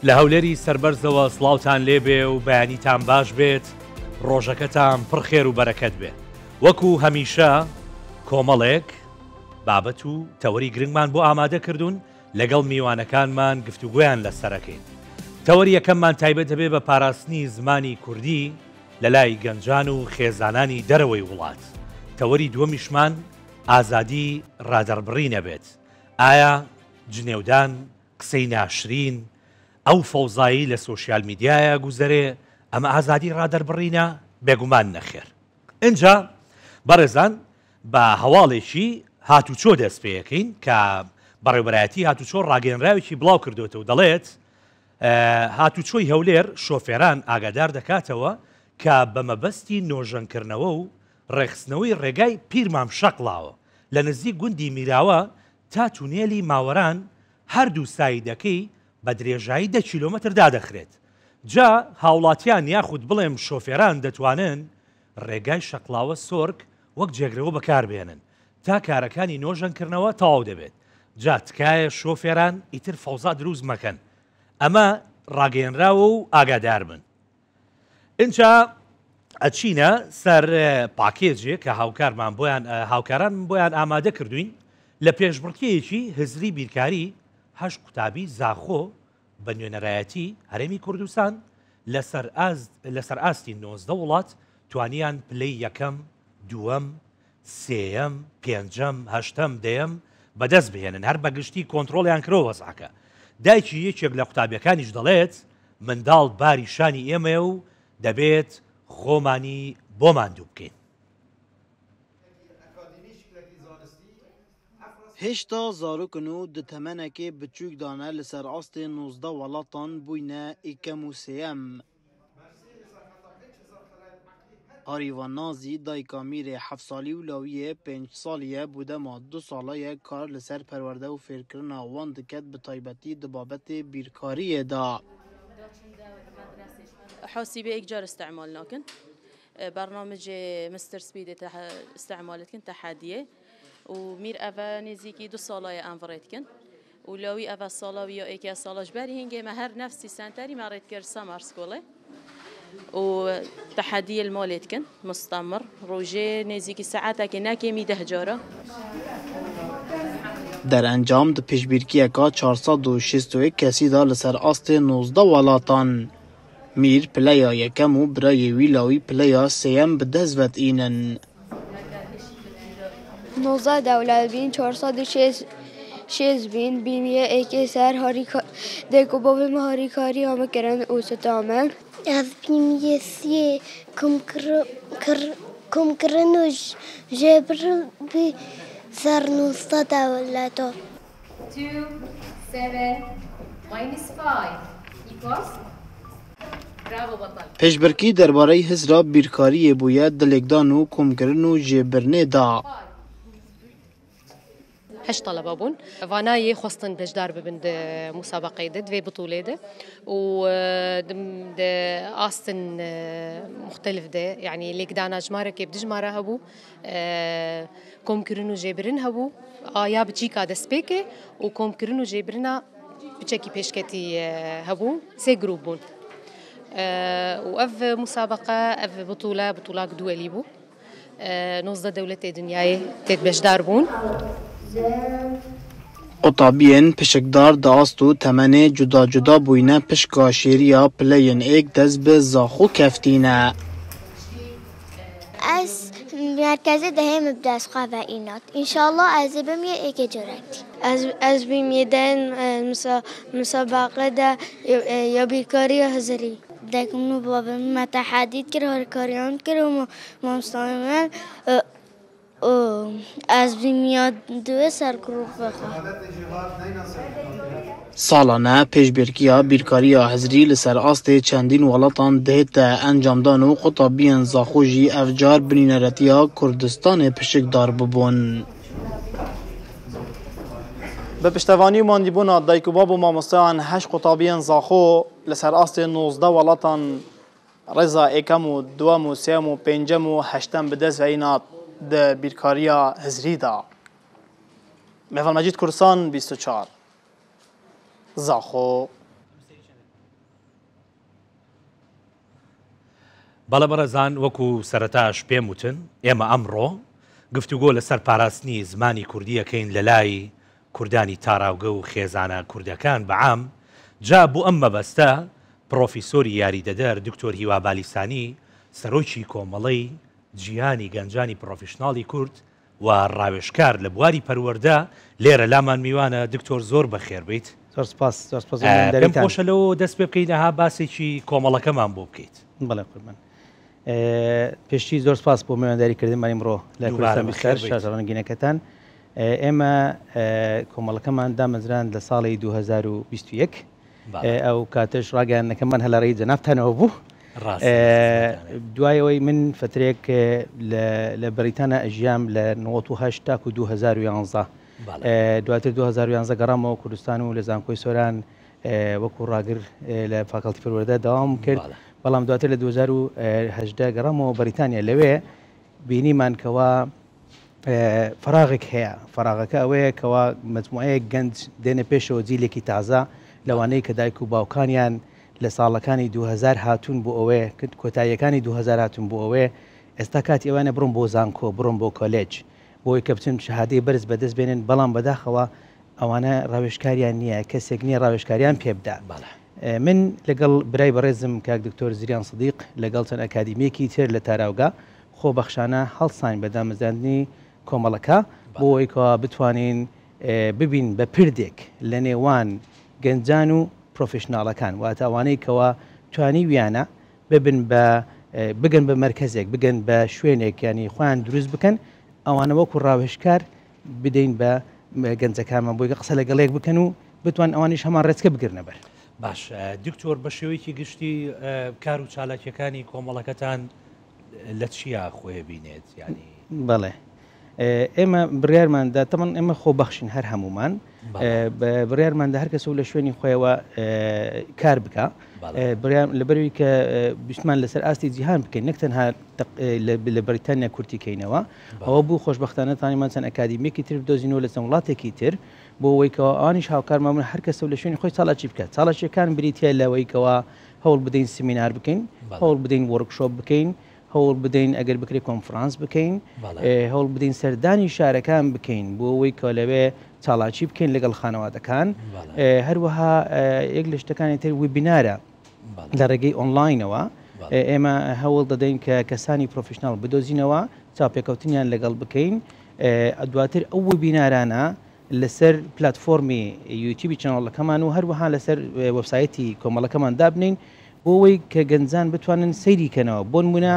لە هەولێری سەربەرزەوە سڵاوتان لێبێ و بەیانیتان باش بێت، ڕۆژەکەتان پڕخێر و بەرەکەت بێ. وەکو هەمیشە کۆمەڵێک بابەت و تەوەری گرنگمان بۆ ئامادە کردوون لەگەڵ میوانەکانمان گفتوگویان لەسەرەکەین. تەوەری یەکەممان تایبەت دەبێ بە پاراستنی زمانی کوردی لە لای گەنجان و خێزانانی دەرەوەی وڵات. تەوەری دووەمیشمان ئازادی ڕادەربڕینە بێت. ئایا جنێودان قسەی ناشرین ئەو فەوزایی لە سۆشیال میدیایە گوزەرێ ئەمە ئازادی ڕادەربڕینە؟ بێگومان نەخێر. اینجا بەڕێزان بە هەواڵێکی هاتوچۆ دەست پێەکەین کە بەڕێوەبەرایەتی هاتوچۆ ڕاگەنراوێکی بڵاو کردوێتە و دەڵێت هاتوچۆی هەولێر شۆفێران ئاگادار دەکاتەوە کە بەمەبەستی نۆژەنکردنەوە و ڕێخستنەوەی ڕێگای پیرمام شەقڵاوە لە نزیک گوندی میراوە تا تونێلی ماوەران هەردوو سایدەکەی بە درێژایی 10 کیلۆمەتر دادەخرێت. جا هاوڵاتیان یاخود بڵێم شۆفێران دەتوانن ڕێگای شەقڵاوە سۆرک وەک جێگرەوە بەکاربێنن تا کارەکانی نۆژەنکردنەوە تەواو دەبێت. جا تکایە شۆفێران ئیتر فەوزا دروست مەکەن. ئەمە ڕاگەیەنراوە و ئاگادار بن. اینجا ئەچینە سەر پاکێجێ کە هاوکاران بۆیان ئامادە کردوین لە پێشبڕکێیەکی هزری بیرکاری 8 قوتابی زاخۆ بە نوێنەرایەتی هەرێمی کوردستان لەسەر ئاستی 19 وڵات توانیان پلەی یەکەم، دووەم، سێەم، پێنجەم، هەشتەم، دەیەم بەدەست بهێنن. هەر بەگشتی کۆنتترۆلیان کرۆ وەزعکە. دایکی یەکێک لە قوتابیەکانیش دەڵێت منداڵ باری شانی ئێمە و دەبێت خۆمانی بۆمان دوو بکەین. هێشتا زارۆکن و di temenekê biçûk dane li ser astê 19 welatan bûyne êkem û sêyem. Arîvan Nazî dayika Mîrê 7 salî û lawiyê 5 salî ye bû dema 2 sala ye kar li ser perwerde û fêrkirina wan diket bi taybetî di babetê bîrkariyê da. حوسيبة إيجار استعمال ناكن برنامج مستر سبيد استعمالتكن تحدية ومير أفا نزيكي 2 صلاة أنفريتكن ولوي أفا صلاة ويا إيكي صلاة جبري هنجي مهر نفسي سنتري مريت كير سمر سكولة وتحدي المالتكن مستمر روجي نزيكي ساعتك ناكي ميده جارة در انجام د پێشبîrkiyeka 461 kesî da li ser astê 19 welatan. Mîr pileya yekem û birayê wî lawî pileya sêyem bi dest vetînin. 19 dewletbîn 406 bîn bîniye êkê ser dêkubovê me harîkariya me kirin û sitamen. Ez bîniye sê kumkirin û jêbirin bî ser 19 dewleta. 2, 7 minus 5 equals Pêşbirkî derbareyî hizra bîrkariyê bûye dilêkdan û komkirin û jêbirinê da. 8 طلبة بون فاناي خواستن بجدار ببند مسابقة دوي بطولة ده و آستن مختلف ده يعني ليك دانا جمارة كيف دجمارة هبو كوم كرنو جبرن هبو يا بتشيكا دسبيكي وكوم كرنو جبرنا بتشكي بيشكتي هبو سي جروب بون وأف مسابقة أف بطولة دولي بو نوزده دولة دنياي تيت بجدار بون Qutabiyên pişikdar di ast û temenê cuda cuda bûyne pişka şêriya pileyên êk dest bi zaxo keftîne. Ez merkezê dihê min bi destxwe veînat. İnşallah ez ê bim yê êkê corektî. Ez bîm yêdên مسابقه de ya bîrkariya hizrî. Dek min û bavê me tehedî kir harîkariyan kir û mamostayê me ez bîmiya divê serkirov vexe. Salane pêşbirkiya bîrkariya hizrî li ser astê çendîn welatan dihête encamdan û qutabiyên zaxo jî ev car binîneretiya Kurdistanê pişikdar bibûn. Bi piştevanî mandîbûna dayikbab û mamosteyan 8 qutabiyên zaxo li ser astê 19 welatan rêza êkem û duwem û sêyem û pêncem û heştem bi dest veîna di bîrkariya hizrî da. Meval Mecîd Kursan 24 Zaxo بەڵە بەڕێزان وەکو سەرەتاش پێم وتن ئێمە ئەمڕۆ گفتوگۆ لەسەر پاراستنی زمانی کوردیەکەین لە لای کوردانی تاراوگە و خێزانە کوردەکان بەعام جا بوو ئەم مەبەستە پرۆفیسۆری یاریدەدەر دکتۆر هیوا بالیسانی سەرۆکی کۆمەڵەی جیهانی گەنجانی پرۆفشناڵی کورد و ڕاوێژکار لە بواری پەروەردە لێرە لامان میوانە دکتۆر زۆر بەخێر بیت. زۆر سپاس پێم خۆشە لەوە دەست پێ بکەینەها باسێکی کۆمەڵەکەمان بۆ بکەیت. بەڵێ قوربان. پێشتی زۆر سپاس بۆ میوانداریکردنمانی ئەمڕۆ لە کوردستان بیسەر شارژەڕەنگینەکەتان. ئێمە کۆمەڵەکەمان دامەزران لە ساڵی 2021 ئەو کاتەش ڕاگەیاندنەکەمان هەلارەی جەنابتانەوە بوو. دوایەوەی من فترێک لە بەریتانە ئەژیام لە 1970 تاکو 2011 دواتر 2011 گەڕامەوە کوردستان و لە زانکۆی سۆران وەکو ڕاگر لە فاکەڵتی پەروەردە داوام کرد. بەڵام دواتر لە 2018 گەڕامەوە بەریتانیا لەوێ بینیمان کەوا فراغێک هەیە. فراغەکە ئەوەیە کەوا مجموعەیەک گەنج دێنە پێشەوە جیلێکی تازە لەوانەیە کە دایک و باوکانیان لە ساڵەکانی 2000 هاتوون بۆ ئەوەیە کۆتاییەکانی 2000 هاتوون بۆ ئەوەیە ئێستا کاتی ئەوانە بڕۆن بۆ زانکۆ بڕۆن بۆ کۆلێج بۆی کە بچن شەهادەی بەرز بەدەست بێنن. بەڵام بەداخەوە ئەوانە ڕاوێژکاریان نییە، کەسێک نییە ڕاوێژکاریان پێبدا. من لەگەڵ برای بەڕێزم کاک دکتۆر زریان سدیق لەگەڵ چەند ئەکادیمیەکی تر لە تاراوگا خۆبەخشانە هەڵساین بە دامەزراندنی کۆمەڵەکە بۆ ئەوەی کەوا بتوانین ببین بە پردێک لە نێوان گەنجان و پرۆفشناڵەکان واتەوانەی کەوا توانی ویانە بگەن بە مرکزێک بگەن بە شوێنێک ینی خۆیان دروست بکەن ئەوانە وەکو ڕاوێژکار بدەین بە گەنجەکانمان بۆی قسە لەگەڵێک بکەن و بتوان ئەوانیش هەمان ڕێچکە بگرنە بەر. باش دکتۆر بە شێوەیەکی گشتی کار و چالاکیەکانی کۆمەڵەکەتان لە چیا خۆی بینێت ینی؟ بەڵێ ئێمە بڕیارماندا تەمەن ئێمە خۆبەخشین هەر هەمومان بڕیارماندا هەر کەس و لە شوێنی خۆیەوە کار بکە لەبەروی کە بیستمان لەسەر ئاستی جیهان بکەین نەک تەنها لە بەریتانیا کورتیکەینەوە ئەوە بوو خۆشبەختانە تانیمان چەند ئەکادیمیەکی تر بدۆزینەوە لە چەند وڵاتێکی تر بۆ ئەوەی کەەوە ئەوانیش هاوکارمان هەر کەسە لە شوێنی خۆی چاڵاکی بکات. چاڵاکیەکان بریتە لەوەی کەەوە هەوڵ بدەین سمینار بکەین، هەوڵ بدەین وەرکشۆپ بکەین، هەوڵ بدەین ئەگەر بکرێت کۆنفرانس بکەین، هەوڵ بدەین سەردانی شارەکان بکەین بۆ ئەوەی کە لەوێ چاڵاکی بکەین لەگەڵ خانەوادەکان. هەروەها یەک لە شتەکانی تر ویبینارە لە ڕێگەی ئۆنلاینەوە ئێمە هەوڵ دەدەین کە کەسانی پرۆفشناڵ بدۆزینەوە چاپێکەوتنیان لەگەڵ بکەین. دواتر ئەو ویبینارانە لەسەر پلتفۆرمی یوتیوبی چەنەڵەکەمان و هەروەها لەسەر وەبسایەتی کۆمەڵەکەمان دابنین بۆ ئەوەی کە گەنجان بتوانن سەیریکەنەوە. بۆ نمونە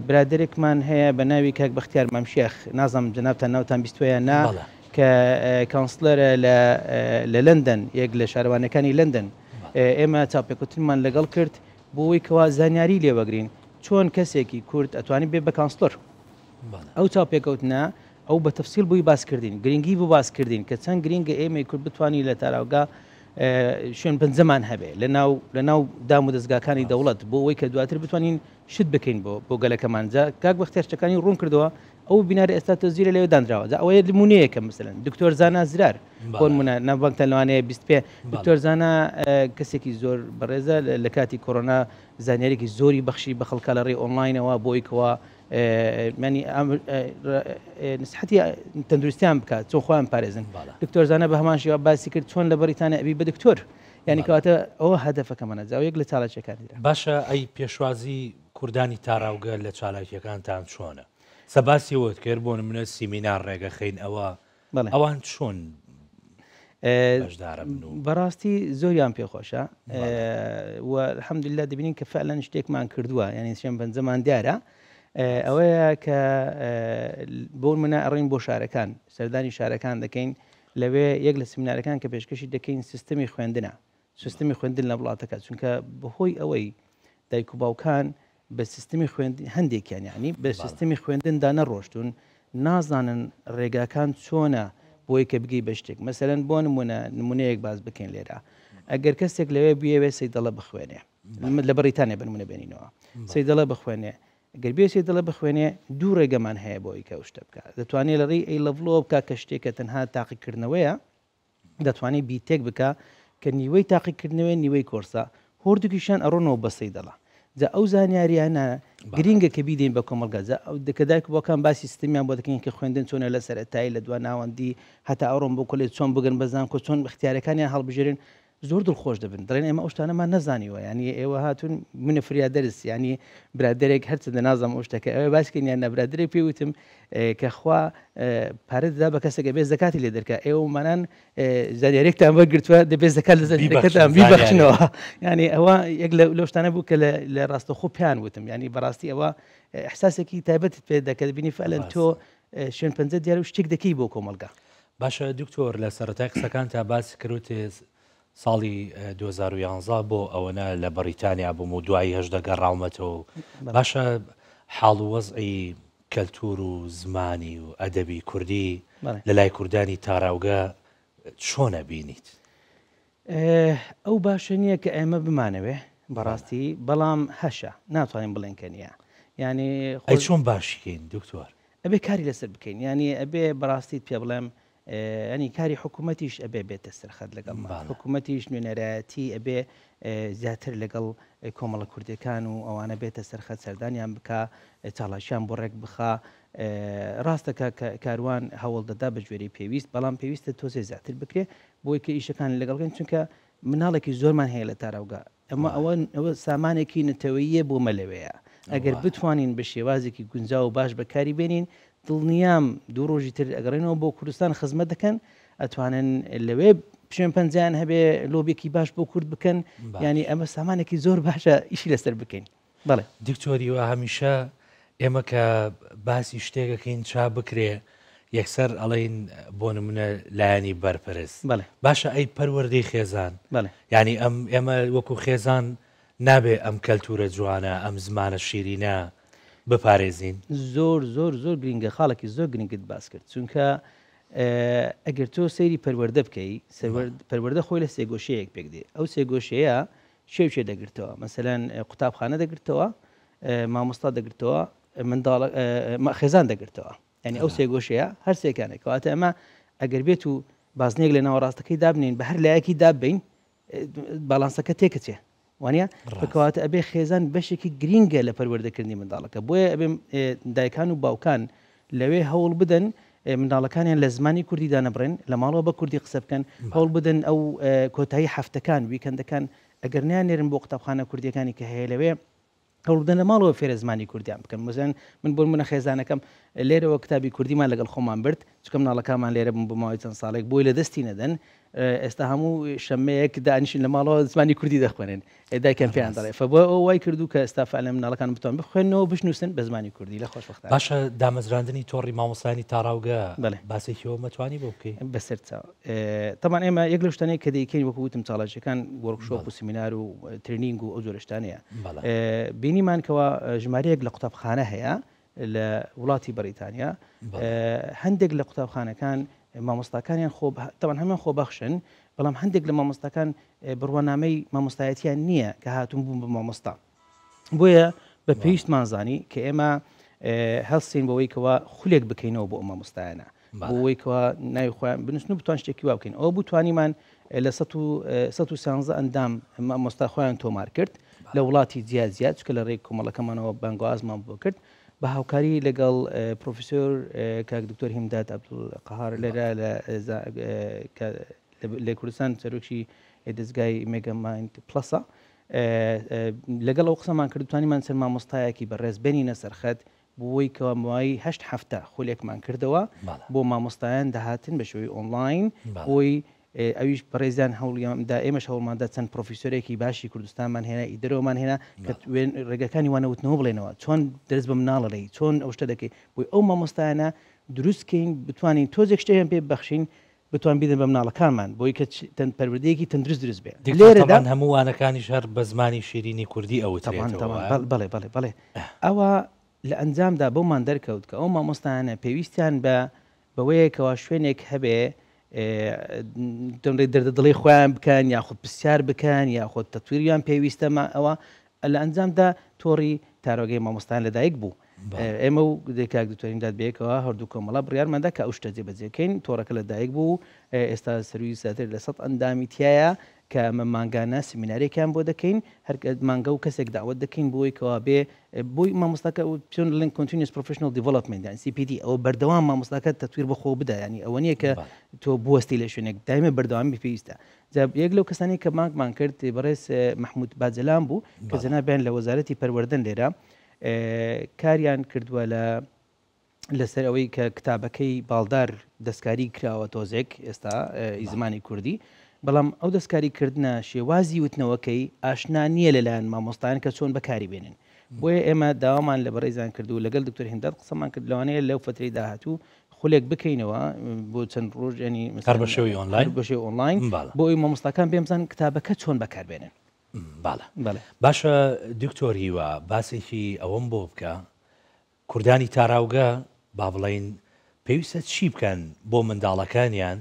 برادێکمان هەیە بە ناوی کاک بەختیار مەمشێخ نازانم جەنابتان ناوتان بیستویە نا کە کانسلەرە لە لەندەن یەک لە شارەوانەکانی لەندەن ئێمە چاپێکوتنمان لەگەڵ کرد بۆ ئەوەی کەوا زانیاری لێوەگرین چۆن کەسێکی کورد ئەتوانێت بێ بە کانسلەر. ئەو چاپێکەوتنە ئەو بە تەفسیل بووی باسکردین گرنگی بوو باسکردین کە چەند گرنگە ئێمەی کورد بتوانی لە تاراوگا شوێن پنجەمان هەبێ لە ناو دام و دەستگاکانی دەوڵەت بۆ ئەوەی کە دواتر بتوانین شت بکەین بۆ گەلەکەمانجا کاک بەختیار شتەکانی ڕوون کردەوە ئەو بینارە ئێستا تەزیرە لەوێ دانراوە ئەوەیە نمونەیەکە مثلەن دکتۆر زانا زرار بۆ نمونە ناوبانگتان لەوانەیە 25 دکتۆر زانا کەسێکی زۆر بەڕێزە لە کاتی کۆڕۆنا زانیارێکی زۆری بەخشی بە خەڵکە لە ڕێ ئۆنلاینەوە بۆی کەوا مانی نسحەتی تەندروستیان بکات چۆن خۆیان پارێزن. دکتۆر زانە بە هەمان شێوە باسی کرد چۆن لە بەریتانیا ئەبی بە دکتۆر ینی کەواتە ئەوە هەدەفەکەمانە جاوەیەک لە چالاکیەکانی باشە. ئەی پێشوازی کوردانی تاراوگە لە چالاکیەکانتان چۆنە؟ سەباسیەوەت کرد بۆ نمونە سیمینار ڕێگەخین ئەوان چۆن بەڕاستی زۆریان پێخۆشە و الحەمدوللا دەبینین کە فعلەن شتێکمان کردووە ینی شێن بەنجەمان دیارە ئەوەیە کە بۆ منە ئەڕین بۆ شارەکان سەردانی شارەکان دەکەین لەوێ یەک لە سمینارەکان کە پێشکەشی دەکەین سیستەمی خوێندنە سیستەمی خوێندن لە وڵاتەکە چونکە بەهۆی ئەوەی دایک و باوکان بە سیستەمی خوێندن هەندێکیان یعنی بە سیستەمی خوێندندا نەڕۆشتون نازانن ڕێگاکان چۆنە بۆی کە بگەی بە شتێک مەسەرەن بۆ نمونەیەک باز بکەین لێرە ئەگەر کەسێک لەوێ بوێ سەیدەڵە بخوێنێ لە بەریتانیا بنمونە بێنینەوە سەیدەڵە بخوێنێ گەر بێ سەیدەڵە بخوێنێ دوو ڕێگەمان هەیە بۆی کە شتە بکە دەتوانێت لە ڕێی ئەی لەڤڵۆ بکە کە شتێکە تەنها تاقیکردنەوەیە دەتوانێت بیتێک بکە کە نیوەی تاقیکردنەوەی نیوەی کۆرسە هۆردووکیشان ئەڕۆنەوە بە سەیدەڵە جا ئەو زانیاریانە گرینگە کە بیدەین بە کۆمەڵگە کە دایک بۆکان باسی سیستمیان بۆ دەکەین کە خوێندن چۆنە لە سەرەتایی لە دوای ناوەندی هەتا ئەوڕۆم بۆ کۆلێج چۆن بگەن بەزان کۆ چۆن اختیارەکانیان هەڵبژێرن زۆر دڵخۆش دەبن دەڵێن ئێمە ئەو شتانەمان نەزانیوە ینی ئێوە هاتون منە فریا دەرس ینی برادێک هەرچەندە نازانم ئەو شتەکە ئەوێ باسکەین یان نەبرادێک پێوتم کە خوا پارەت دەدا بە کەسێکە بێ زەکاتی لێ دەرکە ئێوەمانان زانیارێکتان وەرگرتووە دەبێت زەکات لە زەکاتان بیبەخشنەوە ینی ئەوە یەک لەو شتانە بوو کە لە ڕاستەخۆ پیان وتم ینی بەڕاستی ئەوە احساسێکی تایبەتت پێ دەکەت بینی فعلەن تۆ شوێن پەنجە دیارە و شتێک دەکەی بۆ کۆمەڵگا. باشە دکتۆر لە سەرەتای قسەکان تا باسی کردوتێ ساڵی 2011 بۆ ئەوەنە لە بەریتانیا بووم و دوایی هەژدە گەڕاومەتەوە باشە حاڵ و وەزعی کەلتور و زمانی و ئەدەبی کوردی لە لای کوردانی تاراوگە چۆنە بینیت؟ ئەو باشە نییە کە ئێمە بمانەوێ بەڕاستی بەڵام هەشە ناتوانین بڵێن کە نییە ینی ئەی چۆن باشیکەین دکتۆر؟ ئەبێ کاری لەسەر بکەین ینی ئەبێ بەڕاستیت پێ بڵێم ینی کاری حکوومەتیش ئەبێ بێتە سەرخەت لەگەڵ حکوومەتیش نوێنەرایەتی ئەبێ زیاتر لەگەڵ کۆمەڵە کوردەکان و ئەوانە بێتە سەرخەت سەردانیان بکە چاڵاشیان بۆ ڕێک بخە ڕاستەکە کاروان هەوڵ دەدا بە ژێری پێویست بەڵام پێویستە تۆزێ زیاتر بکرێ بۆی کە ئیشەکان لەگەڵگەن چونکە مناڵێکی زۆرمان هەیە لە تاراوگا ئەمە ئەوە سامانێکی نەتەوەییە بۆ مەلەوەیە ئەگەر بتوانین بە شێوازێکی گونجاو و باش بەکاری بێنین دڵنیام دوو ڕۆژی تر ئەگەڕێنەوە بۆ کوردستان خزمەت دەکەن ئەتوانن لەوێ پشێن پەنجیان هەبێ لۆبێکی باش بۆ کورد بکەن ینی ئەمە سامانێکی زۆر باشە ئیشی لەسەر بکەین. بەڵێ دکتۆری وە هەمیشە ئێمە کە باسی شتێکەکەین چا بکرێ یەکسەر ئەڵین بۆ نمونە لایەنی بەرپەرست باشە ئەی پەروەردەی خێزان ینی ئێمە وەکو خێزان نابێ ئەم کەلتورە جوانە ئەم زمانە شیرینە بپارێزین. زۆر زۆر زۆر گرنگە خاڵێکی زۆر گرنگت باس کرد چونکە ئەگەر تۆ سەیری پەروەردە بکەی پەروەردە خۆی لە سێگۆشەیەک پێک دێ ئەو سێگۆشەیە شێ دەگرتەوە مەسەلەن قوتابخانە دەگرتەوە مامۆستا دەگرتەوە خێزان دەگرتەوە ینی ئەو سێگۆشەیە هەر سێکانێک کەواتە ئەمە ئەگەر بێت و بازنێک لە ناوەڕاستەکەی دابنین بە هەر لایەکی دابین باڵانسەکە تێکەچێ وانە بکەواتە ئەبێ خێزان بەشێکی گرینگە لە پەروەردەکردنی منداڵەکە بۆیە ئەبێ دایکان و باوکان لەوێ هەوڵ بدەن منداڵەکانیان لە زمانی کوردی دانەبڕێن لە ماڵەوە بە کوردی قسە بکەن هەوڵ بدەن ئەو کۆتایی هەفتەکان ویکەندەکان ئەگەر نیانێرن بۆ قوتابخانە کوردیەکانی کە هەیە لەوێ هەوڵ بدەن لە ماڵەوە فێرە زمانی کوردیان بکەن مەزەن من بۆ منە خێزانەکەم لێرەوە کتابی کوردیمان لەگەڵ خۆمان برد چکە مناڵەکانمان لێرە بوون بە ماوەی چەند ساڵێک بۆی لە دەستی نەدەن ئێستا هەموو شەمەیەک دانیشن لە ماڵەوە زمانی کوردی دەخوێنن دایکەم پێیان دەڵێ فبۆ ئەو وای کردو کە ئێستا فعلا مناڵەکان بتوان بخوێنەوە بشنووسن بە زمانی کوردی لە خۆشبەختانە. باشە دامەزراندنی تۆڕی مامۆستانی تاراوگە باسێکیەوە مەتوانی بۆ بکەین بەسەر تەمان ئێمە یەک لە شتانەیە کە دەیکەین وەکو وتم چاڵاژەکان وەرکشۆپ و سیمینار و ترینینگ و ئەو جۆرە شتانەیە بینیمان کەوە ژمارەیەک لە قوتابخانە هەیە لە وڵاتی بەریتانیا هەندێک لە قوتابخانەکان مامۆستاکانیان تەوان هەمان خۆبەخشن بەڵام هەندێک لە مامۆستاکان بڕوانامەی مامۆستایەتیان نییە کە هاتوون بوون بە مامۆستا بۆیە بە پێویستمان زانی کە ئێمە هەڵسین بەوەی کەوە خولێک بکەینەوە بۆ ئەو مامۆستایانە بۆەوەی کەوە ناوی خۆیان بنووسن و بتوان شتێکی وا بکەین ئەوە بتوانیمان لە 113 ئەندام مامۆستا خۆیان تۆمار کرد لە وڵاتی جیازیات چکە لە ڕێی کۆمەڵەکەمانەوە بانگوازمان بۆ کرد بە هاوکاری لەگەڵ پرۆفیسۆر کاک دکتۆر هیمداد عەبدولقەهار لێرە لە کوردستان سەرۆکی دەستگای مێگەمایند پلەسە لەگەڵ ئەو قسەمان کرد توانیمان سەر مامۆستایەکی بەڕێز بێنینە سەرخەت بۆی کەوە ماوەی 8 هەفتە خولێکمان کردەوە بۆ مامۆستایان داهاتن بە شێوەی ئۆنلاین بۆی ئەویش بەڕێزیان هەوڵیاندا ئێمەش هەوڵماندا چەند پرۆفیسۆرێکی باشی کوردستانمان هێنا ئیدەرەوەمان هێنا کە ڕێگەکانی وانەوتنەوە بڵێنەوە چۆن دەست بە مناڵەی چۆن ئەو شتە دەکەی بۆی ئەو مامۆستایانە دروستکەین بتوانین تۆزێک شتێیان پێ بەخشین بتوان بیدەن بە مناڵەکانمان بۆی کە پەروەردەیەکی تەندروست دروست بێت لێرەدا هەمووانەکانیش هەر بە زمانی شیرینی کوردی بەڵێ ئەوە لە ئەنجامدا بۆمان دەرکەوت کە ئەو مامۆستایانە پێویستیان بەوەیەکەوە شوێنێک هەبێ دڵی خۆیان بکەن یاخود پرسیار بکەن یاخود تەتویریان پێویستەمە ئەوە لە ئەنجامدا تۆڕی تاراوگەی مامۆستایان لەدایک بوو ئێمە و کاک دکتۆرینداد بەیەکەوە هەردوو کۆمەڵە بڕیارماندا کە ئەو شتە جێبەجێکەین تۆڕەکە لەدایک بوو ئێستا سەروی زیاتر لە 100 ئەندامی تایە کە ئەمە مانگانە سمینارێکیان بۆ دەکەین هەر مانگە و کەسێک داوت دەکەین بۆی کەوا بێ بۆی مامۆستاکە پێیان دەڵێن continuous professional development یان CPD ئەوە بەردەوام مامۆستاکە تەتویر بەخۆ بدە ینی ئەوە نییە کە تۆ بوەستی لە شوێنێک دایمە بەردەوامی پێویستە یەک لەو کەسانی کە مانگمان کرد بەڕێز محمود باجەلان بوو کە جەنابیان لە وەزارەتی پەروەردەن لێرە کاریان کردووە لەسەر ئەوەی کە کتابەکەی باڵدار دەستکاری کراوە تۆزێک ئێستا زمانی کوردی بەڵام ئەو دەستکاریکردنە شێوازی وتنەوەکەی ئاشنا نییە لەلایەن مامۆستایان کە چۆن بەکاری بێنن بۆیە ئێمە داوامان لە بەڕێزان کردو لەگەڵ دکتۆر هیندات قسەمان کرد لەوانەیە لەو فترەی داهاتوو خولێک بکەینەوە بۆ چەند ڕۆژ ینی بەشێوی ئۆنلاین بۆی مامۆستاکان پێمزان کتابەکە چۆن بەکاربێنن باڵە باشە دکتۆر هیوا باسێکی ئەوەم بۆ بکە کوردانی تاراوگە با بڵین پێویستە چی بکەن بۆ منداڵەکانیان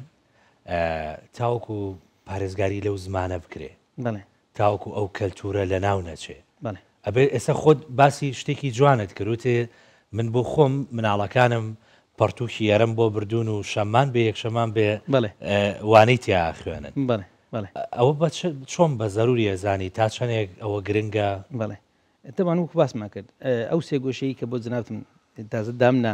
تاوەکو پارێزگاری لەو زمانە بکرێ تاوەکو ئەو کەلتورە لە ناو نەچێ ئەبێ ئێستا خۆت باسی شتێکی جوانت کردوتێ من بۆ خۆم مناڵەکانم پەرتووکی یارم بۆ بردون و شەمان بێ یەکشەمان بێ وانەی تیا خوێنن ئەوە چۆن بە زەروریە زانی تا چەندێک ئەوە گرنگە تەمان وەکو باسمان کرد ئەو سێ گۆشەی کە بۆ جنابتم تازە دامنا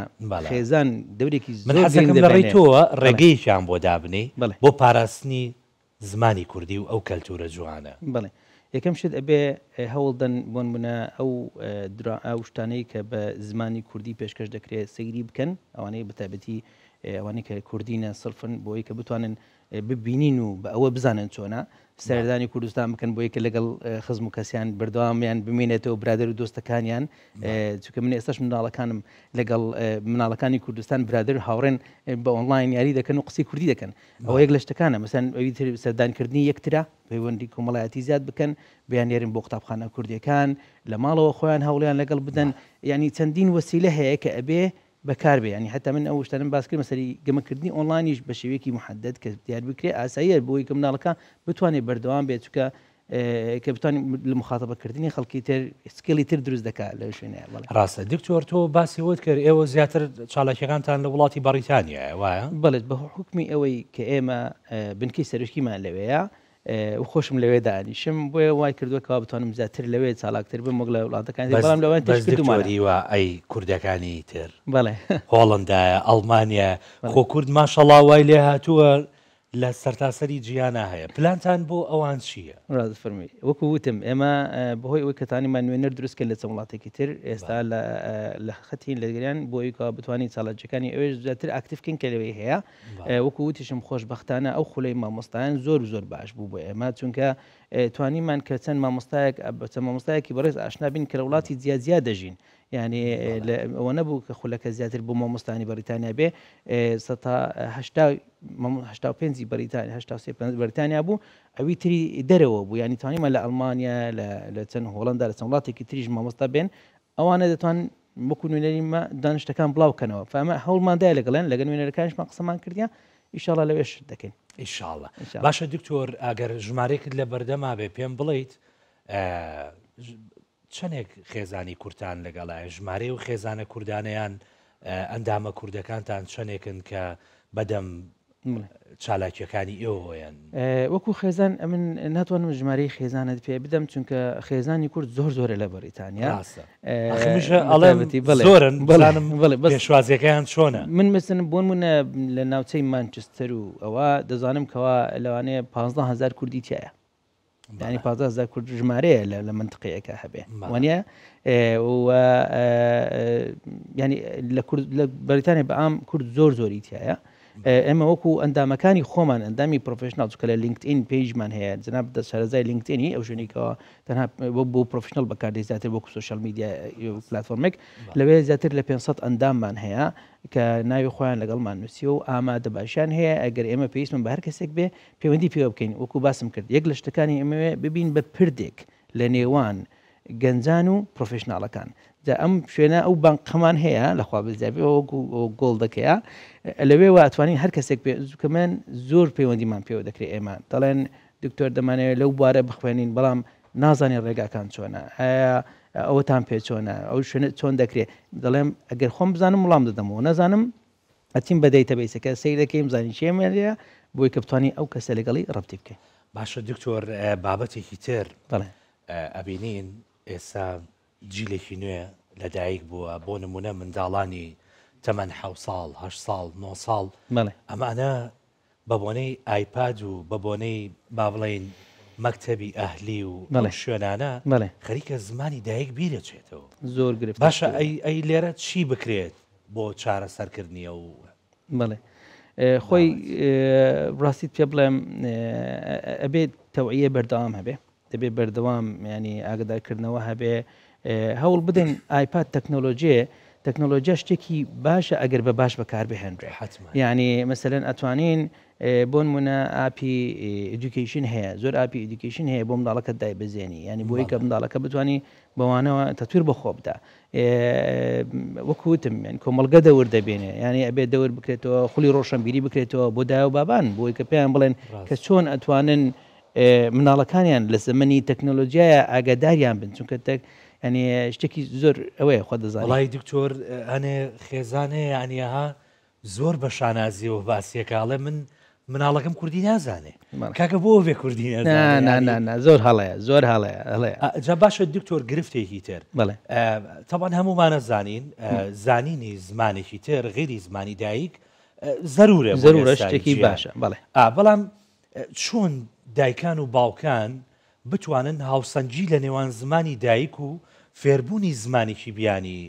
خێزان دەورێکی من حەزەکەم لە ڕێی تۆوە ڕێگەیەکیان بۆ دابنێ بۆ پاراستنی زمانی کوردی و ئەو کەلتورە جوانە بڵێ یەکەم شت ئەبێ هەوڵدەن بۆن منە ئەو شتانەی کە بە زمانی کوردی پێشکەش دەکرێت سەیری بکەن ئەوانەی بەتابەتی ئەوانەی کە کوردینە سڵفن بۆی کە بتوانن ببینین و بە ئەوە بزانن چۆنە سەردانی کوردستان بکەن بۆ یکە لەگەڵ خزم و کەسیان بەردەوامیان بمێنێتەوە برادر و دۆستەکانیان چونکە من ئێستاش مناڵەکانم لەگەڵ مناڵەکانی کوردستان برادر هاوڕێن بە ئۆنلاین یاری دەکەن و قسەی کوردی دەکەن ئەوە یەک لە شتەکانە مەسەن ئەوی سەردانکردنی یەکترا پەیوەندی کۆمەڵایەتی زیاد بکەن بیانێرن بۆ قوتابخانە کوردیەکان لە ماڵەوە خۆیان هەوڵیان لەگەڵ بدەن ینی چەندین وەسیلە هەیە کە ئەبێ بەکار بێ ینی حتا من ئەو شتانم باس کرد مەسەری گەمەکردنی ئۆنلاینیش بە شێوەیەکی محدد کە دیار بکرێ ئاساییە بۆی کە مناڵەکە بتوانێت بەردەوام بێت چونکە کە بتوانین لە مخاتەبەکردنی خەڵکی تر سکیلی تر دروست دەکات لە شوێنەیە ڕاستە دکتۆر تۆ باسی وت کرد ئێوە زیاتر چالاکیەکانتان لە وڵاتی بەریتانیایە وایە بەڵێت بە حکمی ئەوەی کە ئێمە بنکەی سەرۆکیمان لەوەیە و خۆشم لەوێ دانیشم بۆیە وای کردووەکەوا بتوانم زیاتر لەوێ چالاکتر بم وەک لە وڵاتەکانی بەڵام لەوان تشکردومانیوە ئەی کوردەکانی تر بەڵێ هۆڵندایە ئەڵمانیا خۆ کورد ماشەڵڵا وای لێ هاتووە لە سەرتاسەری جیانە هەیە پلانتان بۆ ئەوان چییە؟ ڕاز فەرمی وەکو وتم ئێمە بەهۆی ئەوەی کەتانیمان نوێنەر دروستکە لە چەند وڵاتێکی تر ئێستا لە خەتین لەگەریان بۆی کە بتوانین چالاکیەکانی ئەوێش زیاتر ئاکتیفکەین کە لەوەی هەیە وەکو وتیشم خۆشبەختانە ئەو خولەی مامۆستایان زۆر باش بوو بۆ ئێمە چونکە توانیمان کە چەند مامۆستایەکی بەڕێز ئاشنا بین کە لە وڵاتی جیاجیا دەژین یعنی ئەوە نەبوو کە خولەکە زیاتر بۆ مامۆستانی بەریتانیا بێ 85 بەریتانیا بوو ئەوی تری دەرەوە بوو ینی توانیمە لە ئەڵمانیا لە چەند هۆڵندا لە چەند وڵاتێکی تریژ مامۆستا بێن ئەوانە دەتوان وەکو نوێنەریمە دانیشتەکان بڵاوکەنەوە فەمە هەوڵماندای لەگەڵێن لەگەن نوێنەرەکانیشمان قسەمان کردیا ئیشاڵا لەوێش دەکەین ئیشاڵە باشە دکتۆر ئەگەر ژمارەیەکت لە بەردەما بێ پێم بڵیت چەندێک خێزانی کورتان لەگەڵایە ژمارە و خێزانە کوردانیان ئەندامە کوردەکانتان چەندێکن کە بەدەم چالاکیەکانی ئێوەیان وەکو خێزان من ناتوانم ژمارەی خێزانت پێ بدەم چونکە خێزانی کورد زۆرە لە بەریتانیا زۆرن پێشوازیەکەیان چۆنە من مثلن بۆن منە لە ناوچەی مانچستەر و ئەوە دەزانم کەوا لەوانەیە 15,000 کوردی تایە ینی 15,000 کورد ژمارەیە لە منطقەیەکە هەبێ وانە ینی لە بەریتانیا بەعام کورد زۆری تایە ئێمە وەکو ئەندامەکانی خۆمان ئەندامی پرۆفشنال چکە لە لینکدئین پیجمان هەیە جناب دەسەرەزای لینکدئینی ئەو ژوونێکەوە تەنها بۆ پرۆفشنال بەکاردێ زیاتر وەکو سوشال میدیا پلتفۆرمێک لەوێ زیاتر لە 500 ئەنداممان هەیە کە ناوی خۆیان لەگەڵمان نووسیە و ئامادە باشیان هەیە ئەگەر ئێمە پێویستمان بە هەر کەسێک بێ پەیوەندی پێوە بکەین وەکو باسم کرد یەک لە شتەکانی ئێمەوێ ببین بە پردێک لە نێوان گەنجان و پرۆفشناڵەکان ئەم شوێنە ئەو بانقەمان هەیە لەخوا بزیابی وەکو گۆڵ دەکەیە لەوێ واتوانین هەر کەسێک کە من زۆر پەیوەندیمان پێوە دەکرێت ئێمە دەڵێن دکتۆر دەمانەوێت لەو بوارە بخوێنین بەڵام نازانین ڕێگاکان چۆنە ئەوەتان پێ چۆنە ئەو شوێنە چۆن دەکرێت دەڵێم ئەگەر خۆم بزانم وڵام دەدەمەوە نەزانم ئەچین بە دەیتەبەیسەکە سەیر دەکەیم زانین چێمەریە بۆی کە بتوانین ئەو کەسە لەگەڵی ڕەبتی بکەین باشە دکتۆر بابەتێکی تر بەڵێ ئەبینین ئێستا جیلێکی نوێ لەدایک بووە بۆ نمونە منداڵانی تەمەەن 7 ساڵ 8 ساڵ 9 ساڵ ئەمانە بە بۆنەی ئایپاد و بە بۆنەی با بڵێن مەکتەبی ئەهلی و شوێنانە خەریکە زمانی دایک بیرەچێتەوە زۆر گرفت باشە ئەی لێرە چی بکرێت بۆ چارەسەرکردنیە و بڵێ خۆی ڕاستیت پێ بڵێم ئەبێت تەوعیە بەردەوام هەبێ دەبێت بەردەوام ینی ئاگدارکردنەوە هەبێ هەوڵ بدەین ئایپاد تەکنۆلۆژیا شتێکی باشە ئەگەر بە باش بەکار بهێنرێ یعنی مەسەلەن ئەتوانین بۆ نمونە ئاپی ئیدوکیشن هەیە زۆر ئاپی ئیدوکیشن هەیە بۆ منداڵەکەت دای بزێنی ینی بۆی کە منداڵەکە بتوانانی بەوانەوە تەتویر بەخۆ بدە وەکوتم کۆمەڵگە دەور دەبێنێ ینی ئەبێت دەور بکرێتەوە خولی ڕۆشنبیری بکرێتەوە بۆ دای و بابان بۆی کە پێیان بڵێن کە چۆن ئەتوانن مناڵەکانیان لە زمانی تەکنۆلۆژیایە ئاگاداریان بن چونکە ینی شتێکی زۆر ئەوەیە خۆ دەزانێت وڵی دکتۆر هەنێ خێزانێ یانیەها زۆر بە شانازی و باسیەکاڵێ مناڵەکەم کوردی نازانێ کاکە بۆ بێ کوردی زۆر هەڵەیە زۆر هەڵەیە جا باشە دکتۆر گرفتێکی تر بڵێ تەبان هەمومانە زانین زانینی زمانێکی تر غێری زمانی دایک زەرورە شتێکی باشە بڵێ بەڵام چۆن دایکان و باوکان بتوانن هاوسەنجی لە نێوان زمانی دایک و فێربوونی زمانێکی بیانی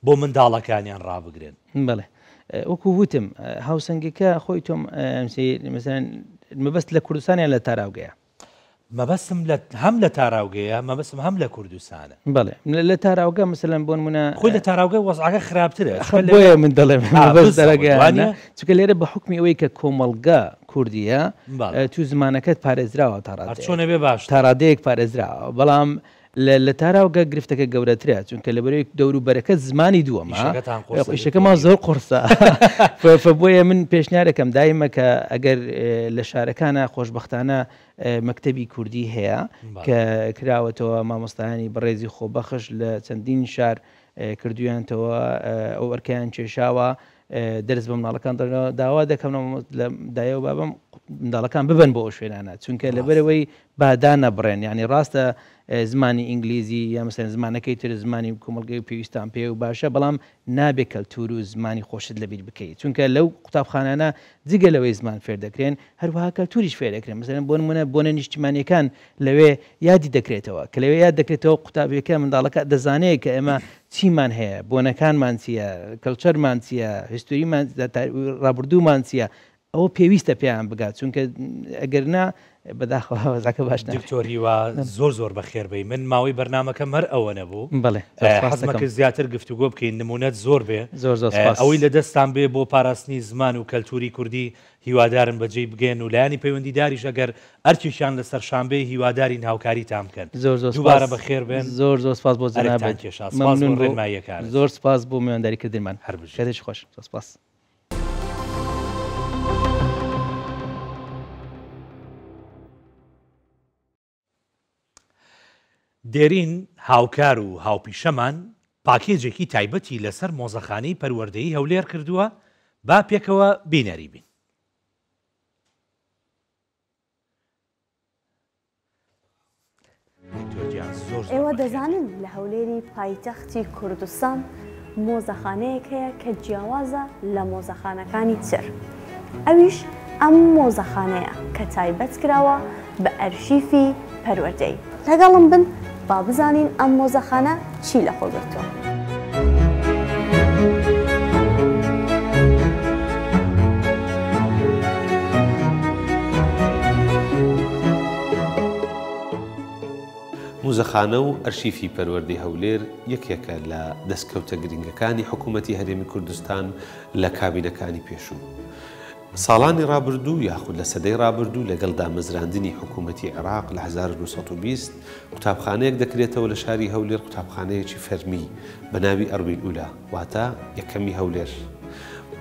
بۆ منداڵەکانیان ڕابگرن بڵێ وەکو وتم هاوسەنگەکە خۆی تۆم مثلەن مەبەست لە کوردستانیان لە تاراوگەیە مەبەستم هەم لە تاراوگەیە مەبەستم هەم لە کوردستانە بڵێ لە تاراوگە مثلەن بۆ نمونە خۆی لە تاراوگە وەزعەکە خراپترە بۆیە من دەڵێم دەرەگەیانە چونکە لێرە بە حکمی ئەوەی کە کۆمەڵگە کوردیە تو زمانەکەت پارێزراوە چۆنە بێ باش تاڕادەیەک پارێزراوە بەڵام لە تاراوگە گرفتەکە گەورەترە چونکە لەبەرەوەی دەور و بەرەکە زمانی دووەمە ئیشەکەمان زۆر قورسە بۆیە من پێشنیارەکەم دایمە کە ئەگەر لە شارەکانە خۆشببختانە مەکتەبی کوردی هەیە کە کراوەتەوە مامۆستایانی بەڕێزی خۆبەخش لە چەندین شار کردویانتەوە ئەو ئەرکیان کێشاوە دەرز بە مناڵەکان داوا دەکەم لە دایە و بابم منداڵەکان ببن بۆ ئەو شوێنانە چونکە لەبەرەوەی بادانە بڕێن ینی ڕاستە زمانی ئینگلیزی یا مەسەن زمانەکەی تر زمانی کۆمەڵگەی پێویستان پێ و باشە بەڵام نابێت کەلتور و زمانی خۆشت لەبیر بکەیت چونکە لەو قوتابخانانە جگە لەوەی زمان فێر دەکرێن هەروەها کەلتوریش فێر دەکرێن مەسەن بۆ نمونە بۆنە نیشتیمانیەکان لەوێ یادی دەکرێتەوە کە لەوێ یاد دەکرێتەوە قوتابیەکە منداڵەکە دەزانەیە کە ئێمە چیمان هەیە بۆنەکانمان چییە کەلچەرمان چییە هیستوریمان ڕابردوومان چییە ئەوە پێویستە پێیان بگات چونکە ئەگەرنا بەداخەوەزاکە باش دکتۆریوە زۆر بەخێربەی من ماوەی بەرنمەکەم هەر ئەوە نەبوو بڵێ حەزمەکە زیاتر گفتوگۆ بکەین نمونەت زۆر بێ ئەوەی لە دەستان بێ بۆ پاراستنی زمان و کەلتوری کوردی هیوادارن بەجێ بگەن و لایانی پەیوەندیداریش ئەگەر ئەرکیشان لەسەر شانبێ هیواداری هاوکاریتان بکەن دووبارە بەخێر بێن زۆر سپاس بۆ جەنابەت زۆر سپاس بۆ میوانداریکردنمان هەر کاتێک خۆش سپاس دێرین هاوکار و هاوپیشەمان پاکێجێکی تایبەتی لەسەر مۆزەخانەی پەروەردەیی هەولێر کردووە با پێکەوە بینەری بین. ئێوە دەزانن لە هەولێری پایتەختی کوردستان مۆزەخانەیەک هەیە کە جیاوازە لە مۆزەخانەکانی تر. ئەویش ئەم مۆزەخانەیە کە تایبەت کراوە بە ئەرشیفی پەروەردەیی. لەگەڵم بن با بزانین ئەم مۆزەخانە چی لەخۆ گرتووە. مۆزەخانە و ئەرشیفی پەروەردەی هەولێر یەکێکە لە دەستکەوتە گرنگەکانی حکوومەتی هەرێمی کوردستان لە کابینەکانی پێشوو. ساڵانی ڕابردوو یاخود لە سەدەی ڕابردوو لەگەڵ دامەزراندنی حکوومەتی عێراق لە 1920 قوتابخانەیەک دەکرێتەوە لە شاری هەولێر قوتابخانەیەکی فەرمی بە ناوی ئەروین ئولا واتە یەکەمی هەولێر.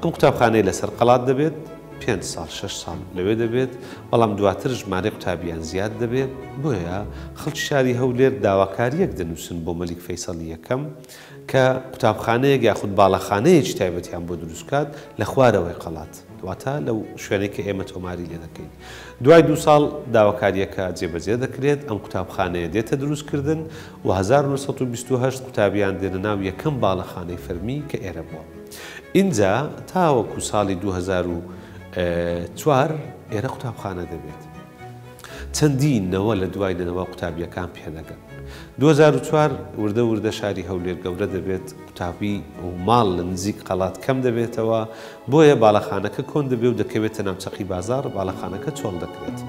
ئەم قوتابخانەیە لەسەر قەڵات دەبێت 5 ساڵ 6 ساڵ لەوێ دەبێت بەڵام دواتر ژمارەی قوتابیان زیاد دەبێت بۆیە خەڵکی شاری هەولێر داواکاریەک دەنووسن بۆ مەلیک فەیسەڵی یەکەم کە قوتابخانەیەک یاخود باڵەخانەیەکی تایبەتیان بۆ دروستکات لە خوارەوەی قەڵات واتە لەو شوێنێکی ئێمە تۆماری لێ دەکەین. دوای 2 ساڵ داواکاریەکە جێبەجێ دەکرێت، ئەم قوتابخانەیە دێتە دروستکردن و 1928 قوتابیان دێنە ناو یەکەم باڵەخانەی فەرمی کە ئێرە بووە. اینجا تاوەکو ساڵی 2004 ئێرە قوتابخانە دەبێت. چەندینەوە لە دوای دەنەوە قوتابیەکان پێدەگەن. 2004 وردە شاری هەولێر گەورە دەبێت، قوتابی و ماڵ لە نزیک قەڵات کەم دەبێتەوە، بۆیە باڵەخانەکە کۆن دەبێت و دەکەوێتە ناوچەقی بازار، باڵەخانەکە چۆڵ دەکرێت.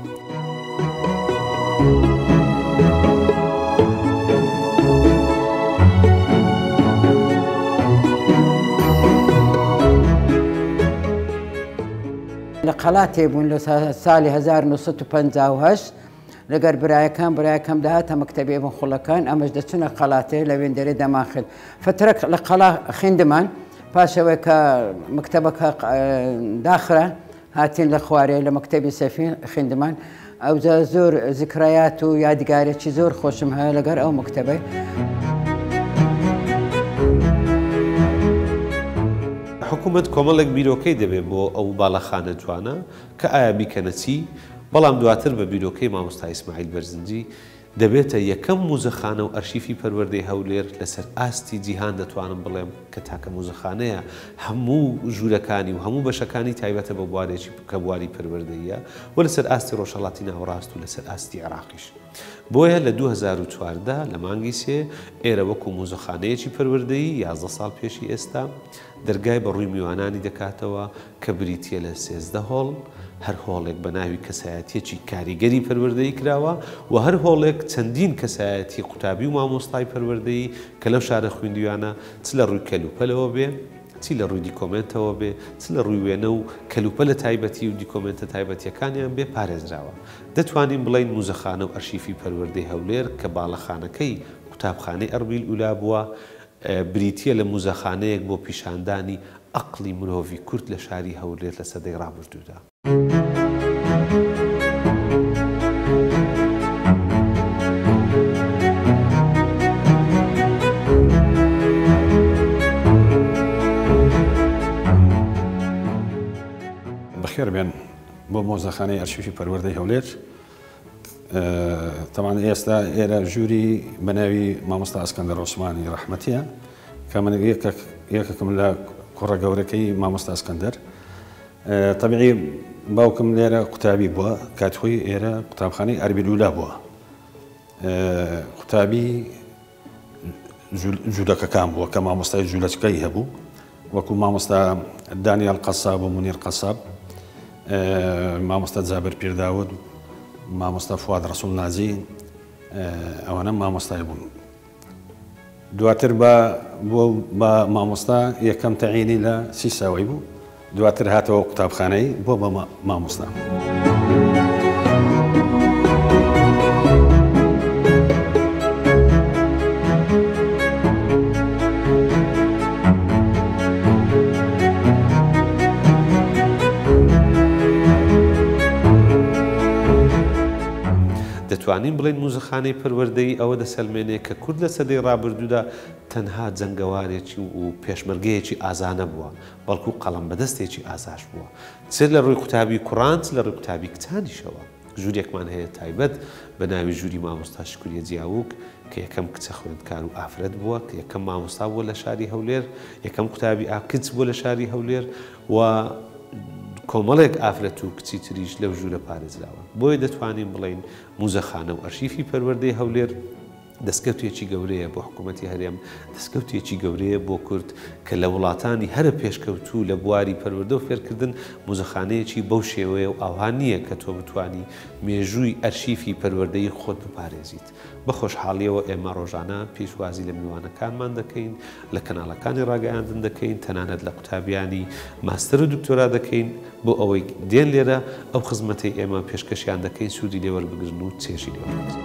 لە قەڵاتێ بوون لە ساڵی 1950 لەگەر برایەکەم داهاتە مەکتەبێ بوون خوڵەکان، ئەمەش دەچونە قەڵاتێ لە وێندەرێ دەماخل. فترە لە قەڵا خوێندمان، پاشەوەی کە مەکتەبەکە داخرا هاتین لە خوارێ لە مەکتەبی سەفین خوێندمان. ئەو زۆر ذکرایات و یادگارێکی زۆر خۆشم هەیە لەگەر ئەو مەکتەبەی. حکوومەت کۆمەڵێک بیرۆکەی دەبێت بۆ ئەو باڵەخانە جوانە کە ئایا بیکەنە چی، بەڵام دواتر بە بیرۆکەی مامۆستا ئیسماعیل بەرزنجی دەبێتە یەکەم موزەخانە و ئەرشیفی پەروەردەی هەولێر لەسەر ئاستی جیهان دەتوانم بڵێم کە تاکە موزەخانەیە هەموو ژوورەکانی و هەموو بەشەکانی تایبەتە بە بوارێکی کە بواری پەروەردەیە و لەسەر ئاستی ڕۆژهەڵاتی ناوەڕاست و لەسەر ئاستی عێراقیش. بۆیە لە 2014 لە مانگی سێ ئێرە وەکو موزەخانەیەکی پەروەردەیی 11 ساڵ پێشی ئێستا دەرگای بە ڕووی میوانانی دەکاتەوە کە بریتیە لە 13 هۆڵ، هەر هۆڵێک بە ناوی کەسایەتیەکی کاریگەری پەروەردەیی کراوە و هەر هۆڵێک چەندین کەسایەتی قوتابی و مامۆستای پەروەردەیی کە لەو شارە خوێندویانە چ لە ڕووی کەلوپەلەوە بێ، چی لە ڕووی دیکۆمنتەوە بێ، چ لە ڕووی وێنە و کەلوپەلە تایبەتی و دیکۆمنتە تایبەتیەکانیان بێ پارێزراوە. دەتوانین بڵین موزەخانە و ئەرشیفی پەروەردەی هەولێر کە باڵەخانەکەی قوتابخانەی ئەربیل ئولا بووە، بریتیە لە موزەخانەیەک بۆ پیشاندانی ئەقڵی مرۆڤی کورد لە شاری هەولێر لە سەدەی ڕابردوودا. بەخێر بێن بۆ مۆزەخانەی ئەرشیفی پەروەردەی هەولێر. تەمان ئێستا ئێرە ژووری بە ناوی مامۆستا ئەسکەندەر عوسمانی ڕەحمەتیە کە من یەکێکم لە کوڕە گەورەکەی مامۆستا ئەسکەندەر. طبیعی باوکم لێرە قوتابی بووە، کاتخۆی ئێرە قوتابخانەی ئەربیل ئولا بووە. قوتابی جوولەکەکان بووە کە مامۆستای جوولەکەی هەبوو، وەکو مامۆستا دانیال قەساب و مونیر قەساب، مامۆستا جابر پیرداود، مامۆستا فواد ڕەسوڵ نازی، ئەوانە مامۆستای بوون. دواتر بە مامۆستا یەکەم تەعینی لە سیساوی بوو، دواتر هاتەوە قوتابخانەی بۆ بە مامۆستا. دەتوانین بڵین موزەخانەی پەروەردەی ئەوە دەسەلمێنێ کە کورد لە سەدەی ڕابردوودا تەنها جەنگەوارێکی و پێشمەرگەیەکی ئازانە بووە، بەڵکو قەڵەم بەدەستێکی ئازاش بووە، چ لە ڕووی قوتابی کوڕان چ لە ڕووی قوتابی کچانیشەوە. ژوورێکمان هەیە تایبەت بە ناوی ژووری مامۆستا شکوریە جیاووک کە یەکەم کچە خوێندکار و ئافرەت بووە، کە یەکەم مامۆستا بووە لە شاری هەولێر، یەکەم قوتابی ئاکچ بووە لە شاری هەولێر و کۆمەڵێک ئافرەت و کچی تریش لەو ژوورە پارێزراوە. بۆیە دەتوانین بڵین موزەخانە و ئەرشیفی پەروەردەی هەولێر دەستکەوتێکی گەورەیە بۆ حکوومەتی هەرێم، دەستکەوتێکی گەورەیە بۆ کورد کە لە وڵاتانی هەرە پێشکەوتوو لە بواری پەروەردە و فێرکردن موزەخانەیەکی بەو شێوەیە و ئاوان نییە کە تۆ بتوانی مێژووی ئەرشیفی پەروەردەی خۆت بپارێزیت. بە خۆشحاڵیەوە ئێمە ڕۆژانە پێشوازی لە میوانەکانمان دەکەین، لە کەناڵەکانی ڕاگەیاندن دەکەین، تەنانەت لە قوتابیانی ماستەر و دکتۆرا دەکەین بۆ ئەوەی دێن لێرە ئەو خزمەتی ئێمە پێشکەشیان دەکەین سوودی لێوەربگرن و چێژی لێوەربگرن.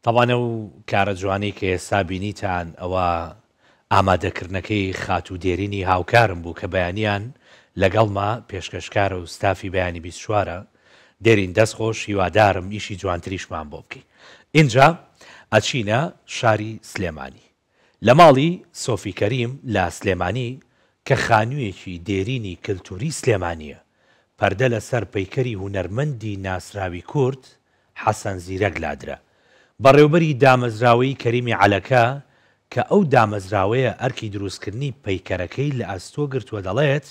تاوانە و کارە جوانی کە ئێستا بینیتان ئەوە ئامادەکردنەکەی خات و دێرینی هاوکارم بوو کە بەیانیان لەگەڵما پێشکەشکارە و ستافی بەیانی 24 دێرین دەستخۆش هیوادارم ئیشی جوانتریشمان بۆ بکەی. اینجا ئەچینە شاری سلێمانی لە ماڵی سۆفی کەریم لە سلێمانی کە خانوویەکی دێرینی کللتوری سلێمانیە پەردە لەسەر پەیکەری هونەرمەندی ناسراوی کورد حەسەن زیرەک لادرا بەڕێوبەری دامەزراوەی کەریمی عەلەکە کە ئەو دامەزراوەیە ئەرکی دروستکردنی پەیکەرەکەی لە ئەستۆ گرتووە دەڵێت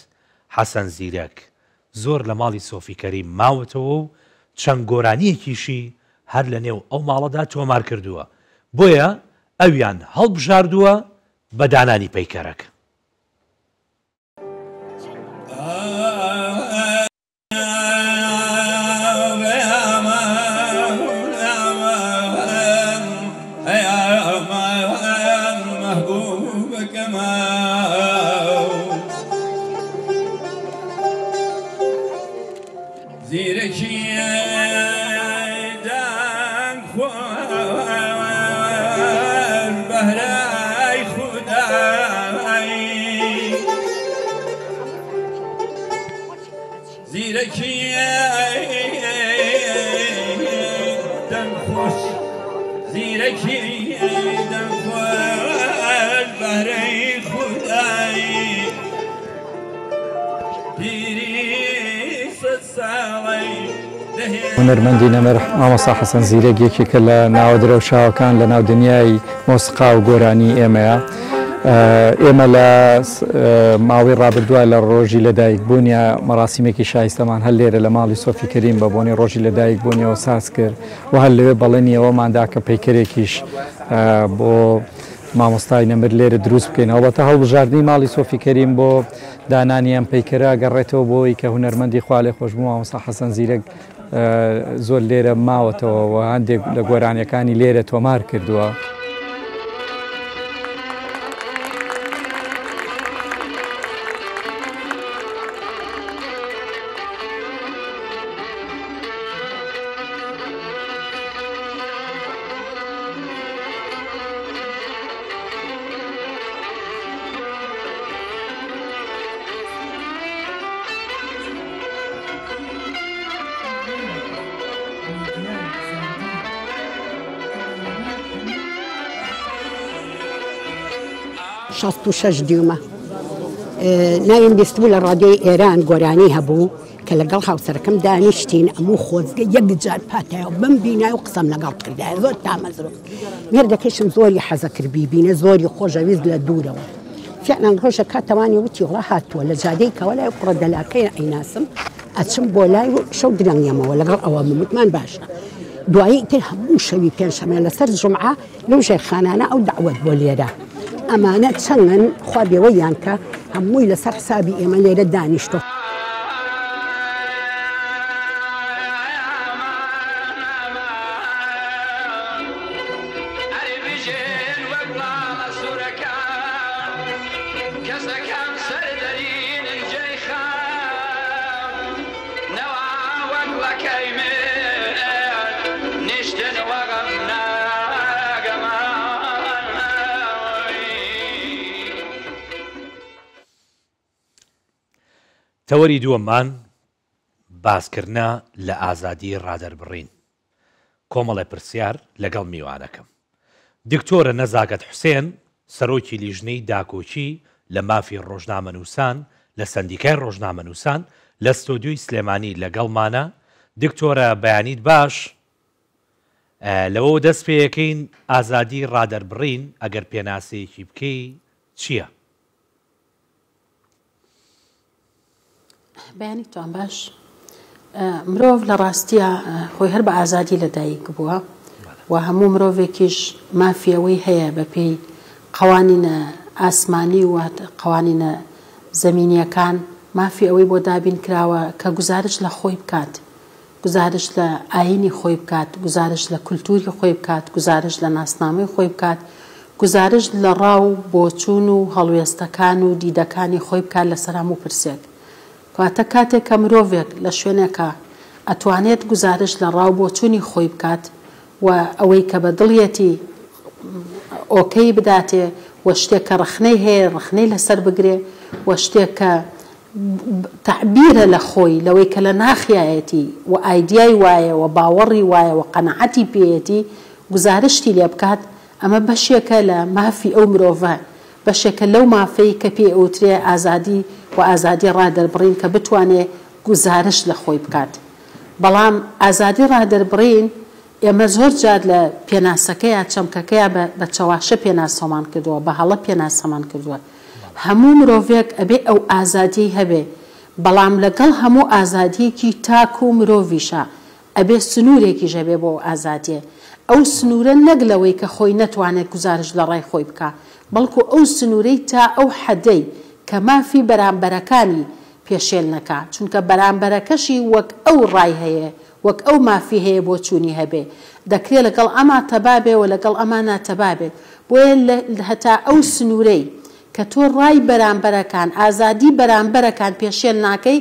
حەسەن زیرەک زۆر لە ماڵی سۆفی کەریم ماوەتەوە و چەند گۆرانیەکیشی هەر لە نێو ئەو ماڵەدا تۆمار کردووە بۆیە ئەویان هەڵبژاردووە بە دانانی پەیکەرەکە. هونەرمەندی نەمەرح مامۆستا حەسەن زیرەک یەکێکە لە ناو درەوشاوەکان لە ناو دنیای مۆسیقا و گۆرانی ئێمەیە. ئێمە لە ماوەی ڕابردووە لە ڕۆژی لەدایکبوونیە مەراسیمێکی شایستەمان هەر لێرە لە ماڵی سۆفی کەریم بە بۆنی ڕۆژی لەدایکبوونیەوە ساز کرد و هەر لەوێ بەڵێنی ئەوەماندا کە پەیکەرێکیش بۆ مامۆستای نەمر لێرە دروست بکەینەوە بەتە هەڵبژاردننی ماڵی سۆفی کەریم بۆ دانانی ئەم پەیکەرە گەڕێتەوە بۆی کە هونەرمەندی خوا لێ خۆش بوو مامۆستا حەسەن زیرەک زۆر لێرە ماوەتەوە و هەندێک لە گۆرانیەکانی لێرە تۆمار کردووە. شەست و شەش دیومە ناویم بیستبوو لە ڕادیۆی ئێران گۆرانی هەبوو کە لەگەڵ هاوسەرەکەم دانیشتین ئەموو خۆزگە یەکجار پاتایە بم بینای و قسەم لەگەڵ کردای زۆر تامەزرۆ مێردەکەشم زۆری حەزە کرد بیبینە زۆری خۆشەویست لە دوورەوە فعلان ڕۆژە کاتەوانی وتی وڵا هاتووە لە جادەی کەوە لای کوڕە دەلاکەی ئەیناسم ئەچم بۆ لای و شەو درەنگیەمەوە لەگەڵ ئەوە مموتمان باشە دوایی تر هەموو شەوی پێنجشەمە لەسەر جومعە لەو ژێرخانانە ئەو دعوەت بۆ لێرە ئەمانە چەندن خوا بێوەیان کە هەمووی لەسەر حسابی ئێمە لێرە دانیشتۆ. تەوەری دووەممان باسکردە لە ئازادی ڕادەربڕین کۆمەڵی پرسیار لەگەڵ میوانەکەم. دکتۆرە نەزاکەت حوسێن سەرۆکی لیژنەی داکۆچی لە مافی ڕۆژنامەنووسان لە سەندیکای ڕۆژنامەنووسان لە ستۆدیۆی سلێمانی لەگەڵمانە. دکتۆرە بەیانیت باش لەوە دەست پێیەکەین ئازادی ڕادەربڕین ئەگەر پێناسەیەکی بکەی چییە؟ بەیانی توان باش مرۆڤ لە ڕاستیە خۆی هەر بە ئازادی لەدایک بووە و هەموو مرۆڤێکیش مافیەوەی هەیە بە پێی قوانینە ئاسمانی و قوانینە زەمینیەکان مافی ئەوەی بۆ دابین کراوە کە گزارش لە خۆی بکات گزارش لە ئاینی خۆی بکات گزارش لە کولتوری خۆی بکات گزارش لە ناسنامەی خۆی بکات گزارش لە ڕاو بۆچوون و هەڵوێستەکان و دیدەکانی خۆی بکات لەسەر هەموو پرسێک کاتە کاتێک کە مرۆڤێک لە شوێنێکە ئەتوانێت گزارش لە ڕاو بۆچوونی خۆی بکات و ئەوەی کە بە دڵیەتی ئۆکەی بداتێ و شتێک کە ڕخنەی هەیە ڕخنەی لەسەر بگرێ و شتێک کە تعبیرە لە خۆی لەوەی کە لە ناخیایەتی و ئایدیای وایە و باوەڕی وایە و قەنەعەتی پێیەتی گزارشتی لێ بکات ئەمە بەشێکە لە مافی ئەو مرۆڤە بەشێکە لەو مافەی کە پێ ئەوترێ ئازادی و ئازادی ڕادەربڕین کە بتوانێ گزارش لە خۆی بکات بەڵام ئازادی ڕادەربڕین ئێمە زۆر جار لە پێناسەکەیە چەمکەکەیە بە چاواشە پێناسەمان کردووە بە هەڵە پێناسەمان کردووە هەموو مرۆڤێک ئەبێ ئەو ئازادی هەبێ بەڵام لەگەڵ هەموو ئازادیەکی تاک و مرۆڤیشە ئەبێ سنوورێکی ژەبێ بۆ ئازادیە ئەو سنوورە نەک لەوەی کە خۆی نەتوانێت گزارش لە ڕای خۆی بکە بەڵکو ئەو سنوورەی تا ئەو حەدەی کە مافی بەرامبەرەکانی پێشێل نەکا چونکە بەرامبەرەکەشی وەک ئەو ڕای هەیە وەک ئەو مافی هەیە بۆ چوونی هەبێ دەکرێت لەگەڵ ئەما تەبابێ و لەگەڵ ئەما ناتەبابێ بۆیە هەتا ئەو سنوورەی کە تۆ ڕای بەرامبەرەکان ئازادی بەرامبەرەکان پێشێل ناکەی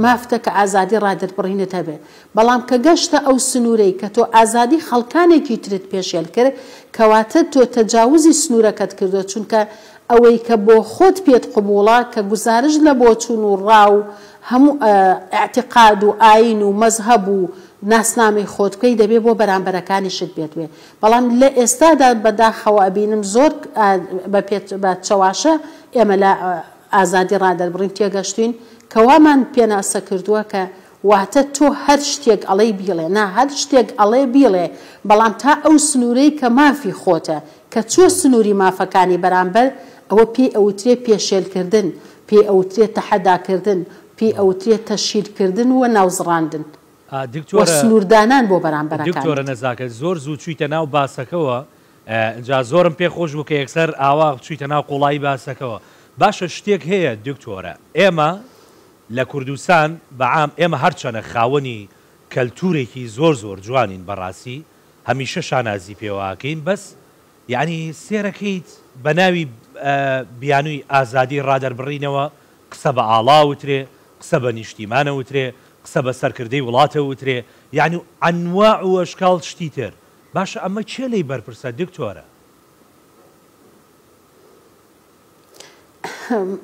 مافتە کە ئازادی ڕادەربڕینت هەبێ بەڵام کە گەشتە ئەو سنوورەی کە تۆ ئازادی خەڵکانێکی ترت پێشێل کرد کەواتە تۆ تەجاوزی سنوورەکەت کردو چونکە ئەوەی کە بۆ خۆت پێت قبوڵە کە گزارش لە بۆ چوون و ڕاو هەموو ئاعتقاد و ئاین و مەزهەب و ناسنامەی خۆتکەی دەبێت بۆ بەرامبەرەکانیشت بێتوێ بەڵام لە ئێستادا بەداخەوە ئەبینم زۆر بە چاواشە ئێمە لە ئازادی ڕادەربڕین تێگەشتوین کەوامان پێناسە کردووە کە واتە تۆ هەر شتێک ئەڵێ بیڵێ نا هەر شتێک ئەڵێ بیڵێ بەڵام تا ئەو سنوورەی کە مافی خۆتە کە چۆ سنووری مافەکانی بەرامبەر ئەوە پێی ئەوترێ پێشێلکردن پێی ئەوترێت تەحەداکردن پێی ئەوترێت تەشیرکردن و ناوزڕاندن سنووردانان بۆ بەرامبەرەکان دکتۆرە نەزاکە زۆر زوو چوویتە ناو باسەکەەوە اینجا زۆرم پێ خۆش بوو کە یەکسەر ئاوا چوویتە ناو قوڵایی باسەکەەوە باشە شتێک هەیە دکتۆرە ئێمە لە کوردستان بەعام ئێمە هەرچەنە خاوەنی کەلتورێکی زۆر زۆر جوانین بەڕاستی هەمیشە شانازی پێواکەین بەس یعنی سێرەکەیت بە ناوی بیانووی ئازادی ڕادەربڕینەوە قسە بە ئاڵاوترێ قسە بە نیشتیمانەوترێ قسە بە سەرکردەی وڵاتەوترێ یعنی ئەنواع و ئەشکاڵ شتی تر باشە ئەمە چێ لی بەرپرسە دکتۆرە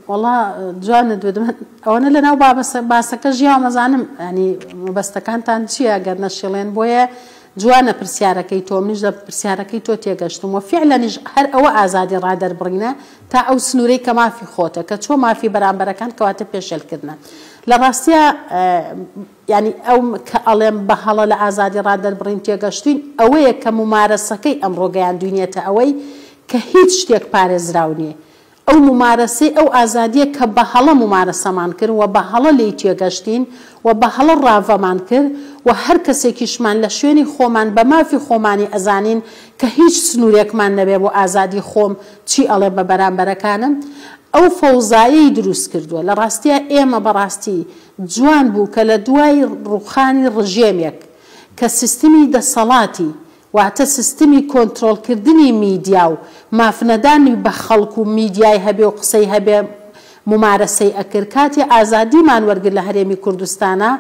وڵا جوانە دوێ ئەوەنە لە ناو باسەکە ژیاو مەزانم ینی مەبەستەکانتان چییە گەر نەشێڵێن بۆیە جوانە پرسیارەکەی تۆ منیش لە پرسیارەکەی تۆ تێگەشتم و فعلەنیش هەر ئەوە ئازادی ڕادەربڕینە تا ئەو سنوورەی کە مافی خۆتە کە چۆ مافی بەرامبەرەکان کەواتە پێشێلکردنە لە ڕاستیە ینی ئەو کە ئەڵێم بە هەڵە لە ئازادی ڕادەربڕین تێگەشتوین ئەوەیە کە ممارەسەکەی ئەمڕۆ گەیاندوینێتە ئەوەی کە هیچ شتێک پارێزراو نییە ئەو ممارەسەی ئەو ئازادیە کە بە هەڵە ممارەسەمان کرد و بە هەڵە لی تێگەشتین و بە هەڵە ڕاوەمان کرد و هەر کەسێکیشمان لە شوێنی خۆمان بە مافی خۆمانی ئەزانین کە هیچ سنوورێکمان نەبێ بۆ ئازادی خۆم چی ئەڵێ بە بەرامبەرەکانم ئەو فەوزایی دروست کردووە لە ڕاستیە ئێمە بەڕاستی جوان بوو کە لە دوای ڕوخانی ڕژێمێک کە سیستمی دەسەڵاتی واتە سیستمی کۆنترۆلکردنی میدیا و مافنەدانی بە خەڵک و میدیای هەبێ و قسەی هەبێ ممارەسەی ئەکرد کاتی ئازادیمان وەرگر لە هەرێمی کوردستانە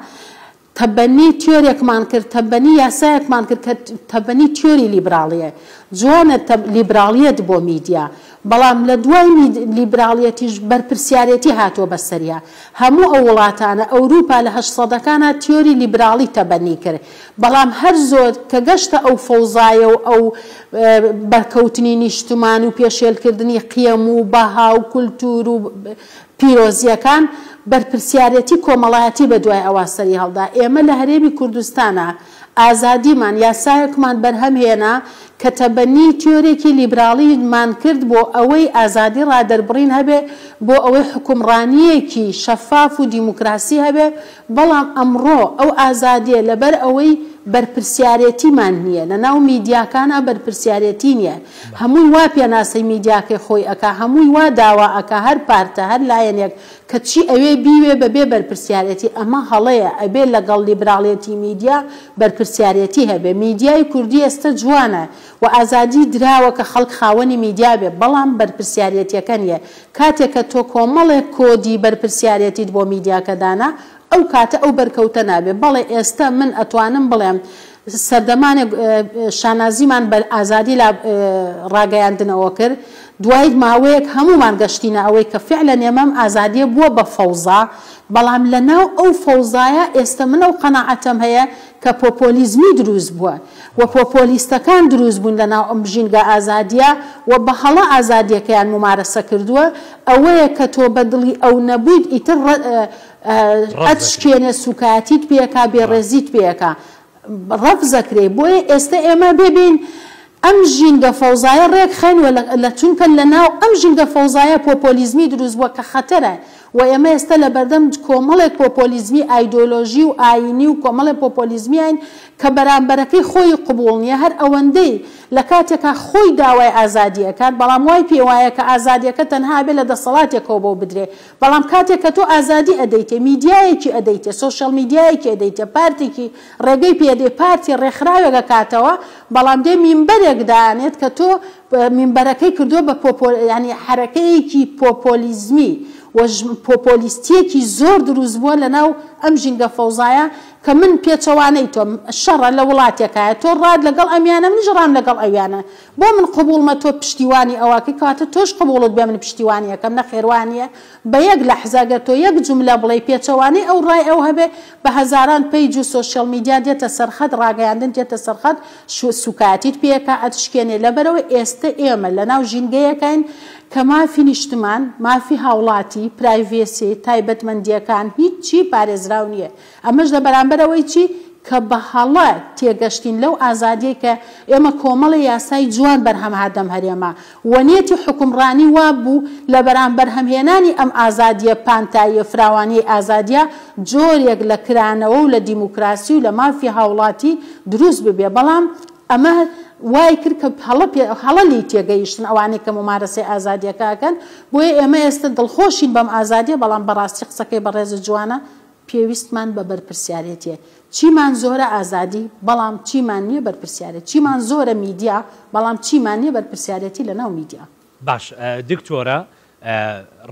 تەبەنی تیۆرێکمان کرد تەبەنی یاسایەکمان کرد کە تەبەنی تیۆری لیبراڵیە جوانە لیبراڵیەت بۆ میدیا بەڵام لە دوای لیبراڵیەتیش بەرپرسیارەتی هاتۆ بەسەریا هەموو ئەو وڵاتانە ئەوروپا لە 1970ەکانە تیۆری لیبراڵی تەبەنی کرد بەڵام هەر زۆر کە گەشتە ئەو فەوزایە و ئەو بەرکەوتنی نیشتمان و پێشێلکردنی قیەم و بەها و کولتور و پیرۆزیەکان بەرپرسیارەتی کۆمەڵایەتی بە دوای ئەوە سەری هەڵدا ئێمە لە هەرێمی کوردستانە ئازادیمان یاسایەکمان بەرهەم هێنا کە تەبەنی تیۆرێکی لیبراڵیمان کرد بۆ ئەوەی ئازادی ڕادەربڕین هەبێ بۆ ئەوەی حکومڕانیەکی شەفاف و دیموکراسی هەبێ بەڵام ئەمڕۆ ئەو ئازادیە لەبەر ئەوەی بەرپرسیارەتیمان نییە لە ناو میدیاکانە بەرپرسیارەتی نییە هەمووی وا پێناسەی میدیاکەی خۆی ئەکا هەمووی وا داوا ئەکا هەر پارتە هەر لایەنێک کە چی ئەوێ بیوێ بەبێ بەرپرسیارەتی ئەمە هەڵەیە ئەبێ لەگەڵ لیبراڵێتی میدیا بەرپرسیارەتی هەبێ میدیای کوردی ئێستا جوانە و ئازادی دراوە کە خەڵک خاوەنی میدیا بێ بەڵام بەرپرسیارەتیەکە نییە کاتێک کە تۆ کۆمەڵێک کۆدی بەرپرسیارەتیت بۆ میدیاکەدانا ئەو کاتە ئەو بەرکەوتە نابێ بەڵێ ئێستا من ئەتوانم بڵێم سەردەمانێک شانازیمان بە ئازادی لە ڕاگەیاندنەوە کرد دوای ماوەیەک هەمومان گەشتینە ئەوەی کە فعلا ئێمەم ئازادیە بووە بە فەوزا بەڵام لەناو ئەو فەوزایە ئێستا منە و قەناعەتم هەیە کە پۆپۆلیزمی دروست بووە و پۆپۆلیستەکان دروست بوون لەناو ئەم ژینگە ئازادیە و بە هەڵە ئازادیەکەیان ممارەسە کردووە ئەوەیە کە تۆ بە دڵی ئەو نەبوویت ئیتر ئەتشکێنە سوکاتیت پێکا بێڕێزیت پێکا ڕەفزەکرێ بۆیە ئێستا ئێمە ببین ئەم ژینگە فەوزایە ڕێک خێنوە لە چونکە لەناو ئەم ژینگە فەوزایە پۆپۆلیزمی دروست بووە کە خەتەرە و ئێمە ئێستا لە بەردەم کۆمەڵێک پۆپۆلیزمی ئایدۆلۆژی و ئاینی و کۆمەڵێک پۆپۆلیزمیان کە بەرامبەرەکەی خۆی قبوڵ نییە هەر ئەوەندەی لە کاتێکا خۆی داوای ئازادیەکات بەڵام وای پێ وایە کە ئازادیەکە تەنها بێ لە دەسەڵاتێکەوە بۆ بدرێ بەڵام کاتێک کە تۆ ئازادی ئەدەیتێ میدیایەکی ئەدەیتێ سۆشیال میدیایەکی ئەدەیتێ پارتێکی ڕێگەی پێدێ پارتی ڕێکخراوێکە کاتەوە بەڵام دێ مینبەرێک دانێت کە تۆ مینبەرەکەی کردووە بە ینی حرەکەیەکی پۆپۆلیزمی و پۆپۆلیستیەکی زۆر دروست بووە لەناو ئەم ژینگە فەوزایە کە من پێچەوانەی تۆ شەڕە لە وڵاتێکایە تۆ ڕاد لەگەڵ ئەمیانە منیش ڕام لەگەڵ ئەویانە بۆ من قبوڵمە تۆ پشتیوانی ئەوەکەی کاتە تۆش قبوڵت بێ من پشتیوانیەکەم نەخێوانیە بە یەک لەحزاگە تۆ یەک جملە بڵێ پێچەوانەی ئەو ڕای ئەو هەبێ بە هەزاران پەیج و سۆشیال میدیا دێتە سەرخەت ڕاگەیاندن دێتە سەرخەت سوکاتیت پێکە ئەتشکێنێ لەبەرەوە ئێستا ئێمە لەناو ژینگەیەکەین کە مافی نیشتمان مافی هاوڵاتی پرایڤێسی تایبەتمەندیەکان هیچی پارێزراو نییە ئەمەش لە بەرامبەرەوەی چی کە بە هەڵە تێگەشتین لەو ئازادیە کە ئێمە کۆمەڵی یاسای جوان بەرهەم هادەم هەرێمە وەنیەتی حکومڕانی وا بوو لە بەرامبەر هەمهێنانی ئەم ئازادیە پانتاییە فراوانی ئازادیە جۆرێک لە کرانەوە و لە دیموکراسی و لە مافی هاوڵاتی دروست ببێ بەڵام ئەمە وای کرد کە هەڵەلی تێگەیشتن ئەوانەی کە ممارەسەی ئازادیەکەکەن بۆیە ئێمە ئێستا دڵخۆشین بەم ئازادیە بەڵام بەڕاستی قسەکەی بەڕێز جوانە پێویستمان بە بەرپرسیارەتیە چیمان زۆرە ئازادی بەڵام چیمان نییە بەرپرسیارەت چیمان زۆرە میدیا بەڵام چیمان نییە بەرپرسیارەتی لەناو میدیا باش دکتۆرە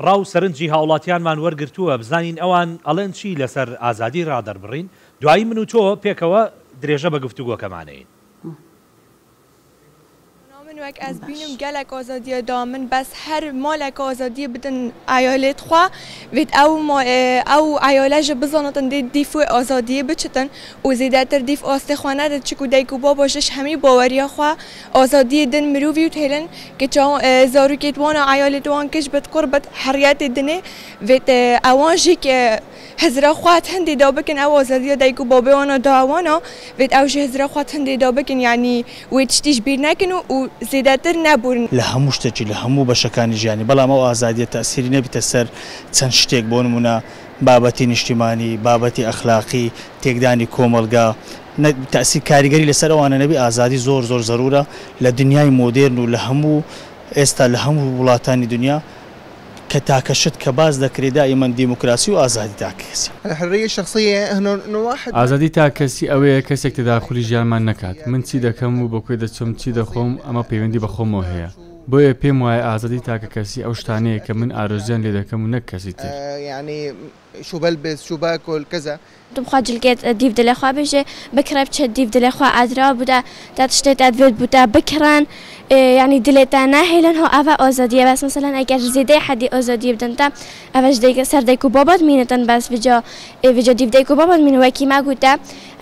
ڕاو سەرنجی هاوڵاتیانمان وەرگرتووە بزانین ئەوان ئەڵێن چی لەسەر ئازادی ڕادەربڕین دوایی من و تۆ پێکەوە درێژە بە گفتوگۆکەمانەین وەک ئەس بینم gelek ئازادیە دا من بەس هەر مالێک ئازادیە بدن ئایالێت خوا وێت ئەو ئایالەژە بزانەتن دیفۆی ئازادیە بچتن و زیدەتر دیف ئاستێخوانە چکو دایک و باباشش هەمی باوەریە خوا ئازادیە دن مرۆڤی و تێلن کە زاروکێت وانە ئایالێت وان کەش بەت قوربەت حڕیەتی دنێ وێت ئەوان ژی کە هزرا خوات هەندێ دا بکن ئەو ئازادیە دایک و بابێوانە داوانە وێت ئەو ژی هزرا خوات هەندێ دا بکن یعنی وێت شتیش بیر نەکن و زیدەتر نەبوون لە هەموو شتێکی لە هەموو بەشەکانی ژیانی بەڵام ئەو ئازادیە تەسیری نەبیتە سەر چەند شتێک بۆ نمونە بابەتی نیشتیمانی بابەتی ئەخلاقی تێکدانی کۆمەلگا تەسیر کاریگەری لەسەر ئەوانە نەبی ئازادی زۆر زۆر زەرورە لە دنیای مۆدێرن و لە هەموو ئێستا لە هەموو وڵاتانی دنیا کە تاکەشت کە باز دەکرێت دائما دیموکراسی و ئازادی تاکەسی الحرية الشخصية إنه واحد ئازادی تاکەسی ئەوەیە کەسێک تداخلی ژیانمان نەکات من چی دەکەم و بۆ کوێ دەچم چی دەخۆم ئەمە پەیوەندی بە خۆمەوە هەیە بۆیە پێم وایە ئازادی تاکە کەسی ئەو شتانەیە کە من ئارۆزیان لێ دەکەم و نەک کەسی تر يعني شو بلبس شو باكل كذا دمخوا جلقيت ديف دلي خوا بيجي بكره بتشد ديف دلي خوا ادرا بودا تشتيت ادفيد بودا بكران يعني دليتا ناهلن هو افا ازاديه بس مثلا اگر زيده حدي ازاديه بدنتا افاش ديك سر ديكو بابات مينتن بس فيجا ديف ديكو بابات من وكي ما قلت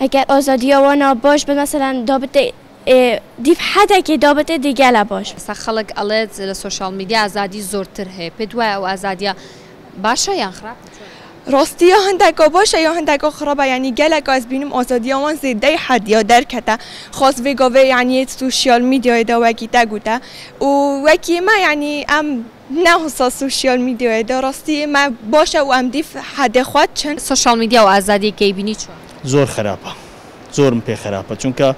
اگر ازاديه وانا باش مثلا دابت دیف حدا که دابته دیگه لباش خلق ئەڵێت لە سوشال میدیا ئازادی زۆرتر هەیە پێ دوایە ئەو ئازادیە باشە یان خراپ ڕاستیە هەندێکە باشە یا هەندێکە خراپە یعنی gelek ئەس بینم ئازادیەوان زێدەی حەدیا دەرکەتە خاص وێگاوێ یعنی سوشیال میدیایدا وەکی تەگوتە و وەکی ما یعنی ئەم نەهوسا سوشیال میدیایدا ڕاستی ما باشە و ئەم دیف حەدێ خوات چەند سوشال میدیا و ئازادی کەی بینی چۆن زۆر خراپە زۆرم پێ خراپە چونکە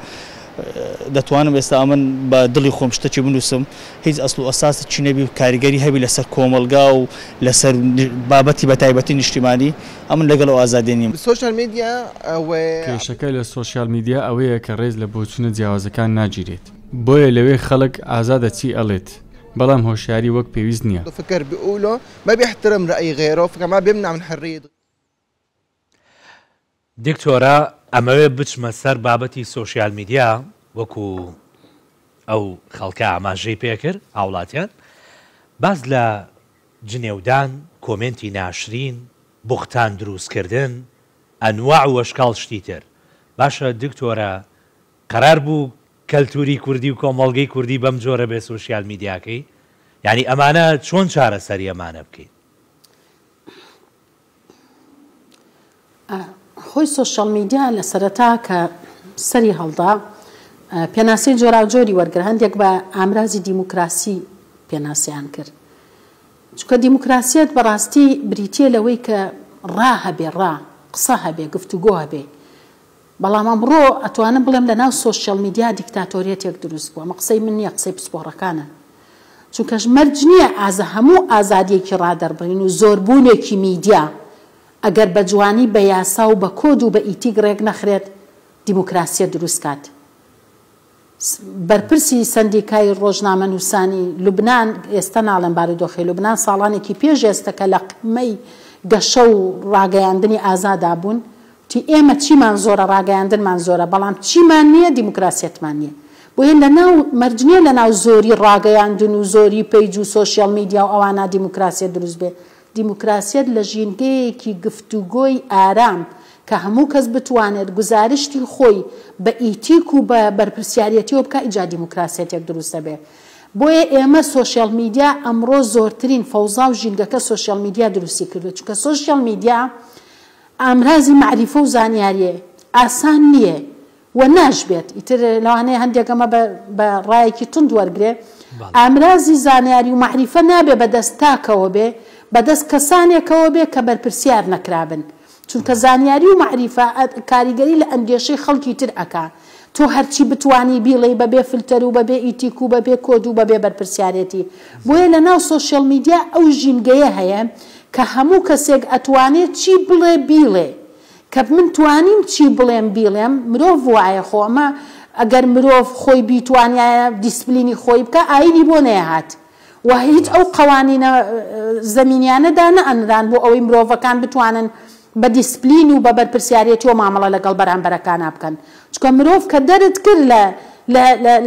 دەتوانم ئێستا ئەمن بە دڵی خۆم شتێکی بنووسم هیچ ئەسڵ و ئەساس چی نەبی و کاریگەری هەبی لەسەر کۆمەلگا و لەسەر بابەتی بە تایبەتی نیشتیمانی ئەمن لەگەڵ ئەو ئازادی نیم سوشیال میدیا کێشەکە لە سوشیال میدیا ئەوەیە کە ڕێز لە بۆچوونە جیاوازەکان ناگیرێت بۆیە لەوێ خەڵک ئازادە چی ئەڵێت بەڵام هۆشیاری وەک پێویست نییە فكر بيقولوا ما بيحترم رأي غيره فما بيمنع من حرية دکتۆرە ئەمەوێ بچمە سەر بابەتی سۆشیال میدیا وەکو ئەو خەڵکە ئاماژەی پێکرد هاوڵاتیان باز لە جنێودان کۆمنتی ناشرین بوختان دروستکردن ئەنواع و وەشکاڵ شتی تر باشە دکتۆرە قەرار بوو کەلتوری کوردی و کۆمەڵگەی کوردی بەم جۆرە بێ سۆشیال میدیاکەی یعنی ئەمانە چۆن چارەسەری ئەمانە بکەین خۆی سۆشیال میدیا لە سەرەتا کە سەری هەڵدا پێناسی جۆراوجۆری وەرگر هەندێک بە ئامرازی دیموکراسی پێناسیان کرد چونکە دیموکراسیەت بەڕاستی بریتیە لەوەی کە ڕا هەبێ ڕا قسە هەبێ گفتوگۆ هەبێ بەڵام ئەمڕۆ ئەتوانم بڵێم لە ناو سۆشیال میدیا دیکتاتۆریەتێک دروست بووە ئەمە قسەی من نییە قسەی پسپۆڕەکانە چونکەش مەرج نییە هەموو ئازادیەکی ڕادەربڕین و زۆربوونێکی میدیا ئەگەر بە جوانی بە یاسا و بە کۆد و بە ئیتیک ڕێک نەخرێت دیموکراسیە دروست کات بەرپرسی سندیکای ڕۆژنامە نووسانی لوبنان ئێستا ناڵێن بارودۆخی لوبنان ساڵانێکی پێش ئێستاکە لە قمەی گەشە و ڕاگەیاندنی ئازادا بوون تی ئێمە چیمان زۆرە ڕاگەیاندنمان زۆرە بەڵام چیمان نییە دیموکراسیەتمان نییە بۆیە لە ناو مەرجنیە لە ناو زۆری ڕاگەیاندن و زۆری پەیج و سۆشیال میدیا و ئەوانە دیموکراسیە دروست بێ دیموکراسیەت لە ژینگەیەکی گفتوگۆی ئارام کە هەموو کەس بتوانێت گزارشتی خۆی بە ئیتیک و بە بەرپرسیارەتیەوە بکە ئیجا دیموکراسیەتێک دروستە بێ بۆیە ئێمە سۆشیال میدیا ئەمڕۆ زۆرترین فەوزا و ژینگەکە سۆشیال میدیا دروستی کردو چونکە سۆشیال میدیا ئامرازی معریفە و زانیاریە ئاسان نییە و ناشبێت ئیتر لەوانەیە هەندێک ئەمە بە ڕایەکی تند وەرگێ ئامرازی زانیاری و معریفە نابێ بەدەست تاکەوە بێ بەدەست کەسانێکەوە بێ کە بەرپرسیار نەکرابن چونکە زانیاری و معریفە کاریگەری لە ئەندێشەی خەڵکی تر ئەکا تۆ هەرچی بتوانی بیڵێ بەبێ فلتەر و بەبێ ئیتیک و بەبێ کۆد و بەبێ بەرپرسیارەتی بۆیە لە ناو سۆشیال میدیا ئەو ژینگەیە هەیە کە هەموو کەسێک ئەتوانێت چی بڵێ بیڵێ کە من توانیم چی بڵێم بیڵێم مرۆڤ وایە خۆمە ئەگەر مرۆڤ خۆی بیتوانایە دیسپلینی خۆی بکە ئاینی بۆ نەهات و هیچ ئەو قوانینە زەمینیانەدا نەئەنران بۆ ئەوەی مرۆڤەکان بتوانن بە دیسپلین و بە بەرپرسیارەتی و مامەڵە لەگەڵ بەرامبەرەکان بکەن چونکە مرۆڤ کە دەرت کرد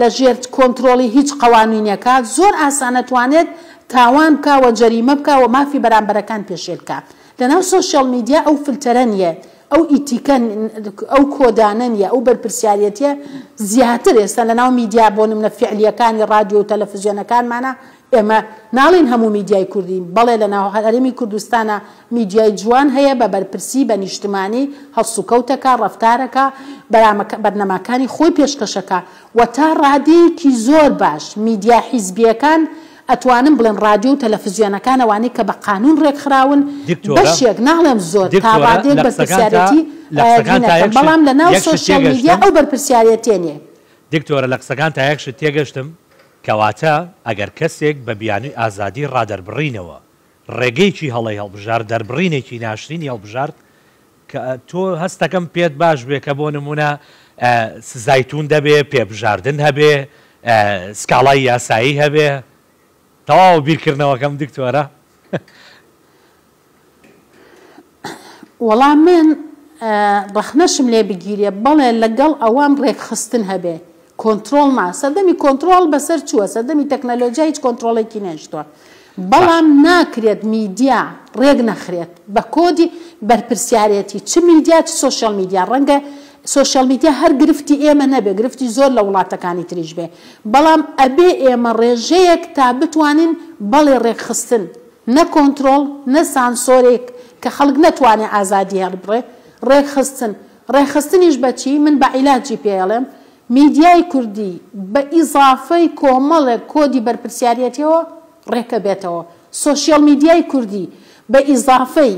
لە ژێر کۆنتترۆڵی هیچ قوانینەکە زۆر ئاسانە توانێت تاوان بکە و جەریمە بکە و مافی بەرامبەرەکان پێشێل بکە لەناو سۆشیال میدیا ئەو فلتەرە نیە ئەو ئیتیکە ئەو کۆدانە نیە ئەو بەرپرسیارەتیە زیاتر ئێستا لەناو میدیا بۆ نمونە فعلیەکانی ڕادیۆ و تەلەڤیزیۆنەکانمانە ئێمە ناڵین هەموو میدیای کوردین بەڵێ لە ناو هەرێمی کوردستانە میدیای جوان هەیە بە بەرپرسی بە نیشتمانی هەڵس و کەوتەکە ڕەفتارەکە بەرنامەکانی خۆی پێشکەشەکە و تا ڕادیۆیەکی زۆر باش میدیا حیزبیەکان ئەتوانم بڵێن ڕادیۆ و تەلەڤیزیۆنەکان ئەوانەی کە بە قانون ڕێکخراون بەشێک ناڵێم زۆر تا ڕادیۆ بەرپرسیارەتی بەڵام لە ناو سۆشیال میدیا ئەو بەرپرسیارەتێ نیە دکتۆرە لە قسەکان تا یەکشت تێگەشتم کەواتە ئەگەر کەسێک بە بیانووی ئازادی ڕادەربڕینەوە ڕێگەیکی هەڵی هەڵبژار دەربڕینێکی ناشرینی هەڵبژارد کە تۆ هەستەکەم پێت باش بێ کە بۆ نمونە سزایتون دەبێ پێبژاردن هەبێ سکاڵای یاسایی هەبێ تەواو بیرکردنەوەکەم دکتۆرە وەڵام من ڕەخنەشم لێ بگیرێ بەڵێ لەگەڵ ئەوان ڕێکخستن هەبێ کۆنتترۆل ما سەردەمی کۆنتترۆل بەسەر چووە سەردەمی تەکنەلۆژیا هیچ کۆنتترۆڵێکی نێشتووە بەڵام ناکرێت میدیا ڕێک نەخرێت بە کۆدی بەرپرسیارەتی چ میدیا چ سۆشیال میدیا ڕەنگە سۆشیال میدیا هەر گرفتی ئێمە نەبێ گرفتی زۆر لە وڵاتەکانی تریش بێ بەڵام ئەبێ ئێمە ڕێژەیەک تا بتوانین بەڵێ ڕێکخستن نە کۆنتترۆل نە سانسۆرێک کە خەڵک نەتوانێت ئازادی هەڵبڕێ ڕێکخستنیش بەچی من بە عیلاجی پێڵێم میدیای کوردی بە ئیزافەی کۆمەڵێک کۆدی بەرپرسیارەتیەوە ڕێکە بێتەوە سۆشیال میدیای کوردی بە ئیزافەی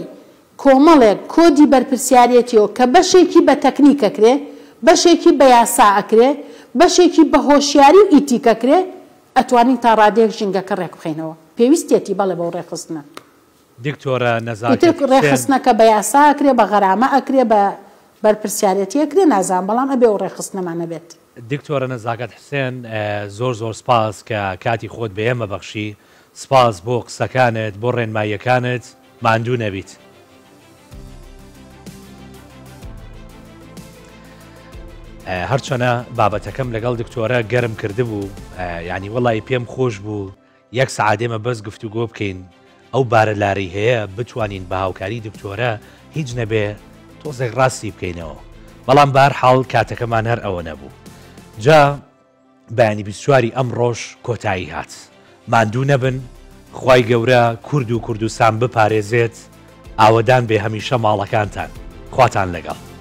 کۆمەڵێک کۆدی بەرپرسیارەتیەوە کە بەشێکی بە تەکنیکەکرێ بەشێکی بە یاسا ئەکرێ بەشێکی بە هۆشیاری و ئیتیکەکرێ ئەتوانین تا ڕادێک ژینگەکە ڕێک بخینەوە پێویستێتی بەڵێ بەو ڕێخستنە دکتۆرە نەزاکەت ڕێخستنەکە بە یاسا ئەکرێ بە غەرامە ئەکرێ بە بەرپرسیارەتی ئەکرێ نازان بەڵام ئەبێ و ڕێخستنەمانە بێت دکتۆرە نەزاکەت حسێن زۆر سپاس کە کاتی خۆت بە ئێمە بەخشی سپاس بۆ قسەکانت بۆ ڕێنماییەکانت ماندوو نەبیت هەرچەنە بابەتەکەم لەگەڵ دکتۆرە گەرم کردبوو ینی وەڵی پێم خۆش بوو یەک سعادێمە بەس گفتوگۆ بکەین ئەو بارە لاری هەیە بتوانین بە هاوکاری دکتۆرە هیچ نەبێ تۆزێک ڕاستی بکەینەوە بەڵام بار حاڵ کاتەکەمان هەر ئەوە نەبوو جا بەیانی 24 ئەم ڕۆژ کۆتایی هات ماندوو نەبن خوای گەورە کورد و کوردستان بپارێزێت ئاوەدان بێ هەمیشە ماڵەکانتان خواتان لەگەڵ